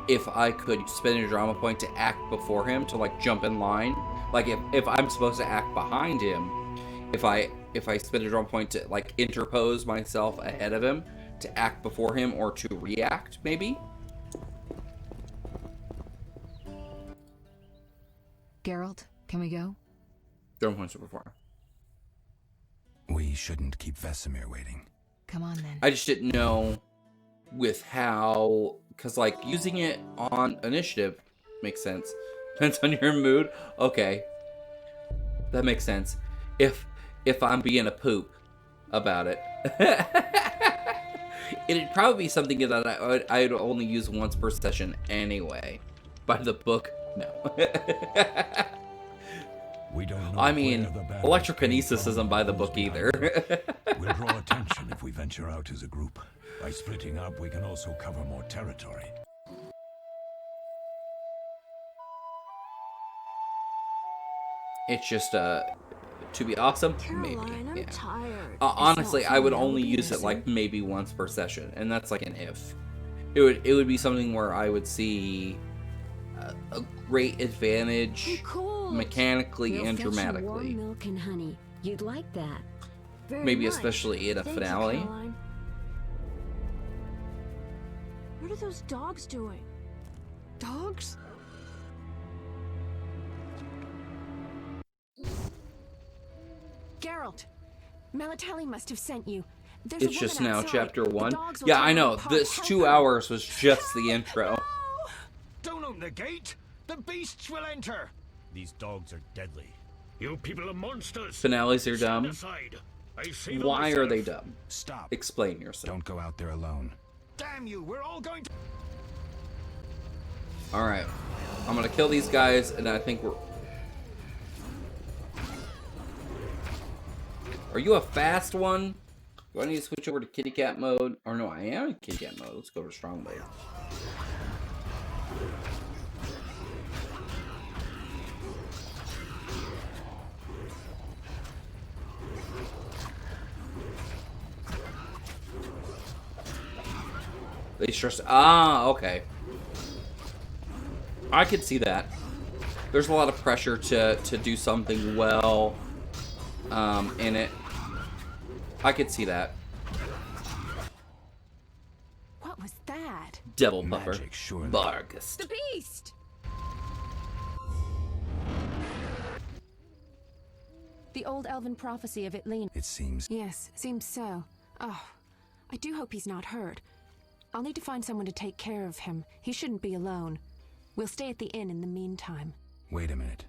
if I could spend a drama point to act before him, to like jump in line, like if I'm supposed to act behind him, if I spend a drama point to like interpose myself ahead of him to act before him or to react, maybe. Geralt, can we go? Drama points are before. We shouldn't keep Vesemir waiting. Come on then. I just didn't know with how, because like using it on initiative makes sense. Depends on your mood. Okay, that makes sense. If I'm being a poop about it, it'd probably be something that I'd only use once per session anyway. By the book, no. We don't know. I mean, electrokinesis isn't by the book either. We'll draw attention if we venture out as a group. By splitting up, we can also cover more territory. It's just to be awesome, Caroline, maybe. I'm tired. Honestly, It's I not would something only I would use it miss like maybe once per session, and that's like an if. It would be something where I would see a great advantage mechanically We'll and fetch you dramatically. warm milk and honey. You'd like that. Very Maybe nice. especially in a Thank you, finale. Caroline. What are those dogs doing? Dogs? Geralt, Melatelli must have sent you. There's It's a just woman now outside. chapter The 1. dogs will Yeah, tear I you know. apart. This Help 2 her. hours was just the intro. Don't open the gate! The beasts will enter! These dogs are deadly. You people are monsters! Finales are dumb. Aside. I see them Why are myself. they dumb? Stop. Explain yourself. Don't go out there alone. Damn you, we're all going to... Alright. I'm gonna kill these guys, and I think we're... Are you a fast one? Do I need to switch over to kitty cat mode? Or no, I am in kitty cat mode. Let's go to strong mode. They stress. Okay. I could see that. There's a lot of pressure to do something well in it. I could see that. What was that? Devil buffer. Magic, surely. Vargas. The beast! The old elven prophecy of Itlin. It seems. Yes, seems so. Oh, I do hope he's not hurt. I'll need to find someone to take care of him. He shouldn't be alone. We'll stay at the inn in the meantime. Wait a minute.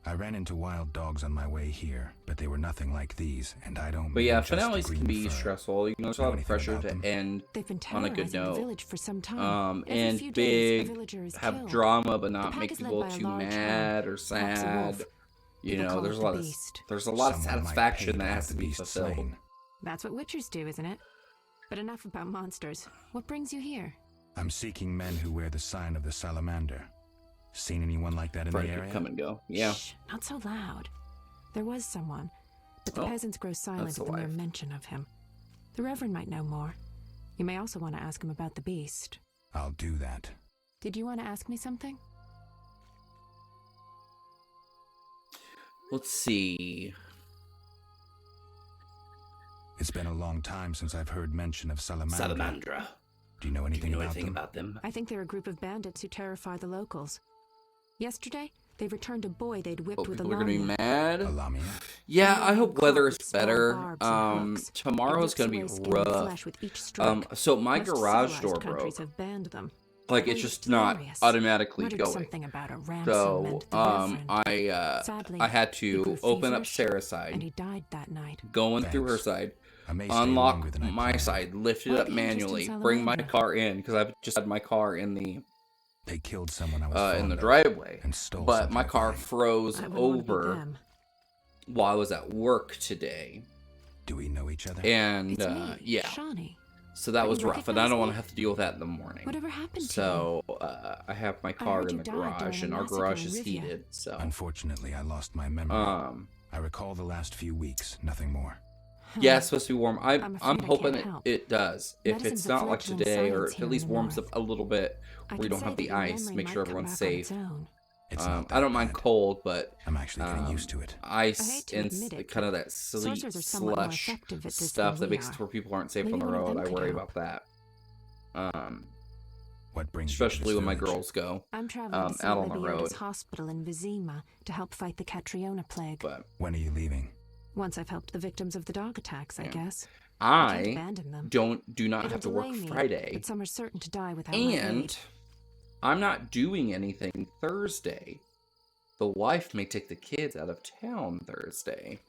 I ran into wild dogs on my way here, but they were nothing like these, and I don't. But yeah, mean just finales green can be fur. stressful. You know, there's a lot of pressure to end They've been on a good terrorizing the note. village for some time. Every And few days, a big, villager is have killed. drama, but The not pack make is led people by a too large mad hound, or perhaps a sad. wolf. You People know, call there's it a lot the of beast. there's a lot of Someone might satisfaction pay that to has have to the be beast fulfilled. slain. That's what witchers do, isn't it? But enough about monsters. What brings you here? I'm seeking men who wear the sign of the salamander. Seen anyone like that in Frank the could area? come and go. Yeah. Shh, not so loud. There was someone, but the peasants grow silent that's at the mere alive. mention of him. The Reverend might know more. You may also want to ask him about the beast. I'll do that. Did you want to ask me something? Let's see. It's been a long time since I've heard mention of salamandra. Salamandra. Do you know anything, about them? I think they're a group of bandits who terrify the locals. Yesterday, they returned a boy they'd whipped with a People are gonna be lamia. mad. A lamia? Yeah, I Lamia hope caught weather with is small better. barbs and hooks. It Tomorrow's rips gonna be away skin and rough. flesh with each stroke. So my Most garage civilized door countries broke. have banned them. Like The it's boy just was not furious. automatically Muttered going. something about a ransom So meant the Reverend. Sadly, I had he to grew open up feverish, Sarah's and he side, died that night. going through her Thanks. side, I may stay unlock longer than I my planned. side, lift it Why up the interest in manually, bring my salamander? car in because I've just had my car in the They killed someone I was in fond the of driveway, and stole but my something car fine. froze I wouldn't want to be over them. while I was at work today, Do we know each other? and It's me, yeah, Shawnee. so that But was you rough, and I don't recognize want me? to have to deal with that in the morning. Whatever happened to So I have my car heard in you the died during garage, a and our massacre garage in is Rivia. heated. So Unfortunately, I lost my memory. I recall the last few weeks, nothing more. yeah, it's supposed to be warm. I'm I'm afraid I hoping can't it, help. it does. If Medicine's it's a not like fledgling today, or science if here at in least the warms north. up a little bit, I we could don't say have that the your ice, memory make might sure come everyone's back on its safe. own. It's not that I don't mind bad. cold, but I'm actually getting used to it. I ice hate to and admit it, kind of that sleet sorcerers are somewhat more slush effective at this stuff than that we makes it are. to where people aren't safe Maybe on the one of road. them I could worry help. about that. What brings you to Especially this when my village? girls go I'm traveling to out on the Libioda's road. hospital in Vizima to help fight the Catriona plague. But When are you leaving? Once I've helped the victims of the dog attacks, I guess. I can't I abandon them. do not It'll have to work delay me, Friday, but some are certain to die without my and aid. I'm not doing anything Thursday. The wife may take the kids out of town Thursday,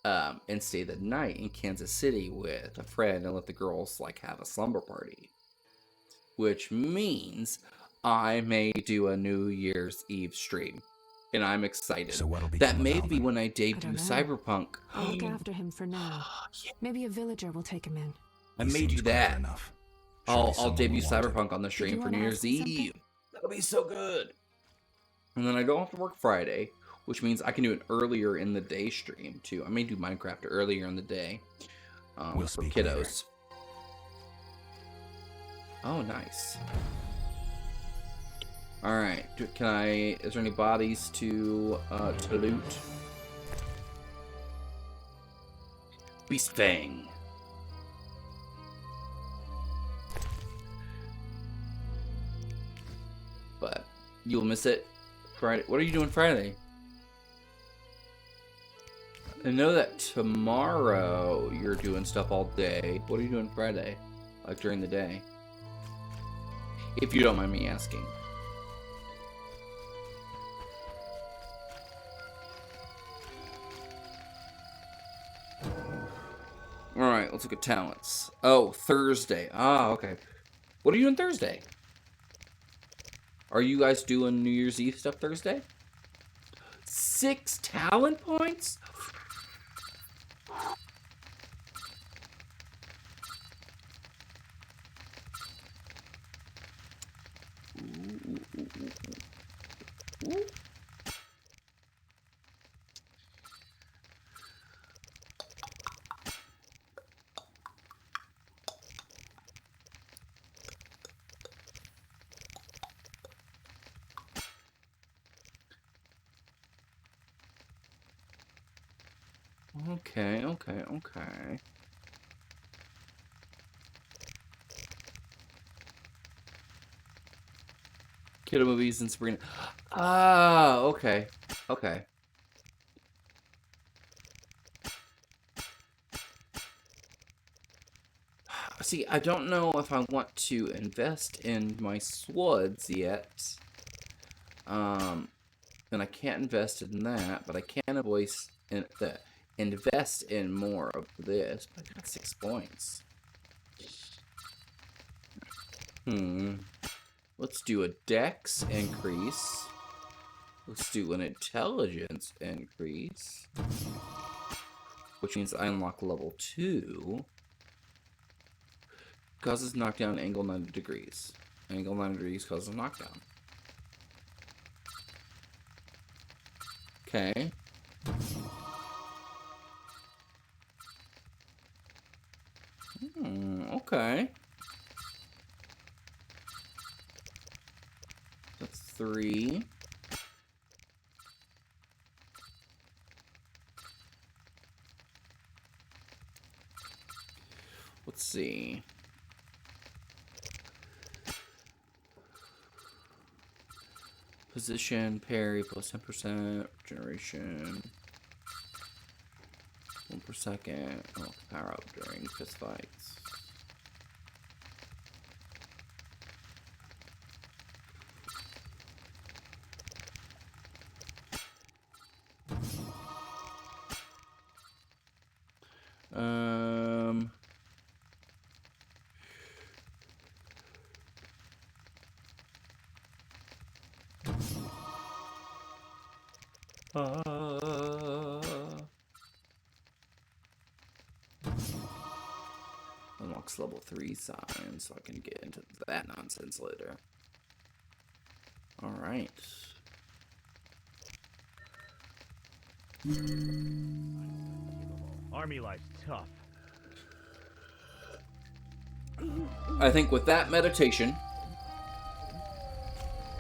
and stay the night in Kansas City with a friend and let the girls like have a slumber party. Which means I may do a New Year's Eve stream, and I'm excited. So what'll That become of may be Alvin? when I I debut don't know. Cyberpunk. I'll look after him for now. Maybe a villager will take him in. I He may do seems clever that. enough. I'll Surely someone debut will want it. Cyberpunk on the you stream for wanna New ask Year's me something? Eve. That'll be so good. And then I don't have to work Friday, which means I can do an earlier in the day stream too. I may do Minecraft earlier in the day We'll for speak kiddos. later. Oh, nice. All right. Can I? Is there any bodies to loot? Beast Fang. But you'll miss it. Friday. What are you doing Friday? I know that tomorrow you're doing stuff all day. What are you doing Friday? Like during the day? If you don't mind me asking. Alright, let's look at talents. Oh, Thursday. Ah, okay. What are you doing Thursday? Are you guys doing New Year's Eve stuff Thursday? 6 talent points? Okay. Kiddo movies and Sabrina. Ah, okay. See, I don't know if I want to invest in my swords yet. And I can't invest in that, but I can invest in more of this. But I got 6 points. Let's do a dex increase. Let's do an intelligence increase. Which means I unlock level 2. Causes knockdown, angle 90 degrees. Angle 90 degrees causes knockdown. Okay. Okay. That's 3. Let's see. Position, parry, plus 10%, generation, 1 per second, power up during fist fights. Unlocks level 3 sign, so I can get into that nonsense later. Alright. Army life's tough. I think with that meditation,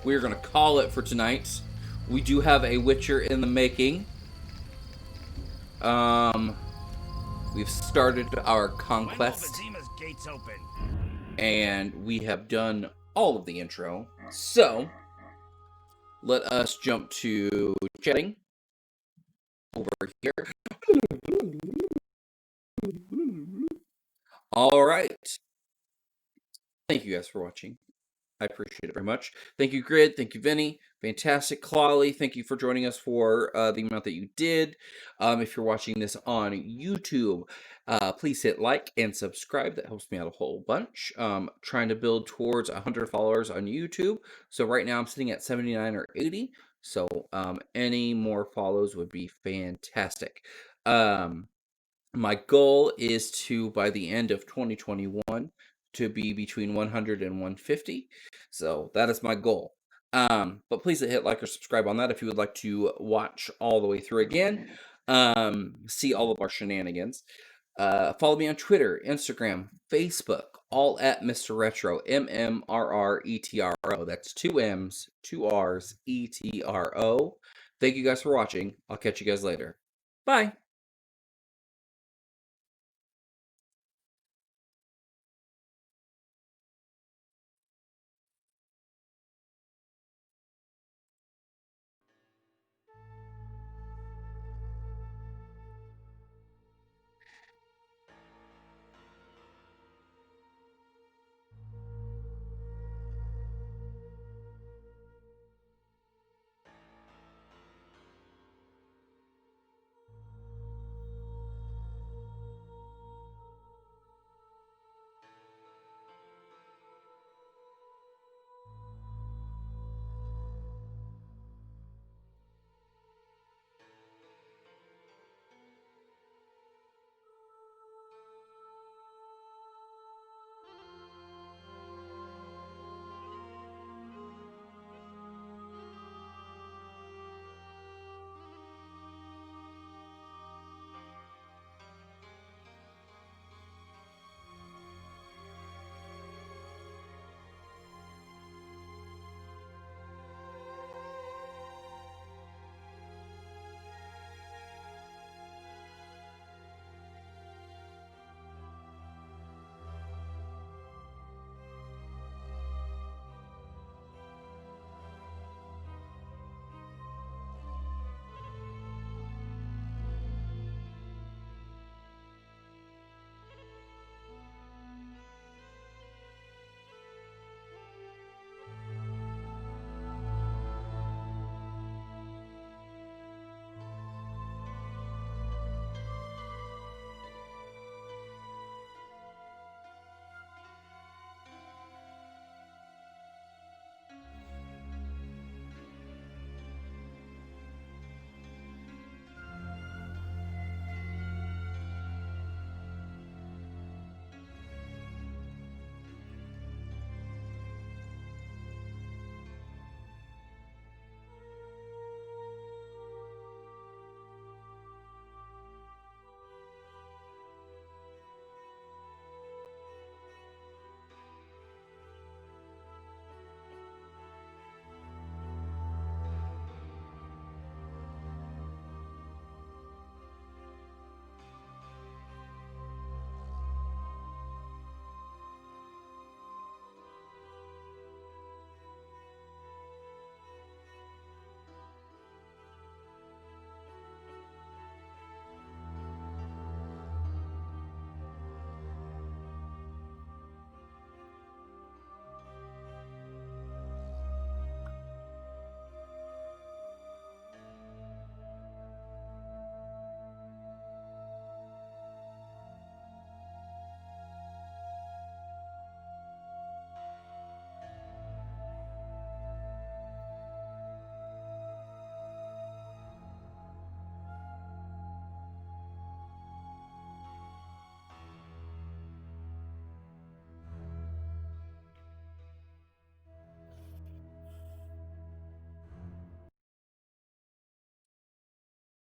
we're going to call it for tonight. We do have a Witcher in the making. We've started our conquest. And we have done all of the intro. So, let us jump to chatting over here. All right. Thank you guys for watching. I appreciate it very much. Thank you, Grid. Thank you, Vinny. Fantastic. Clawley, thank you for joining us for the amount that you did. If you're watching this on YouTube, please hit like and subscribe. That helps me out a whole bunch. Trying to build towards 100 followers on YouTube. So right now I'm sitting at 79 or 80. So any more follows would be fantastic. My goal is to, by the end of 2021, to be between 100 and 150. So that is my goal. But please hit like or subscribe on that if you would like to watch all the way through again. See all of our shenanigans. Follow me on Twitter, Instagram, Facebook, all at mMrRetro, mMrRetro. That's 2 M's, 2 R's, ETRO. Thank you guys for watching. I'll catch you guys later. Bye.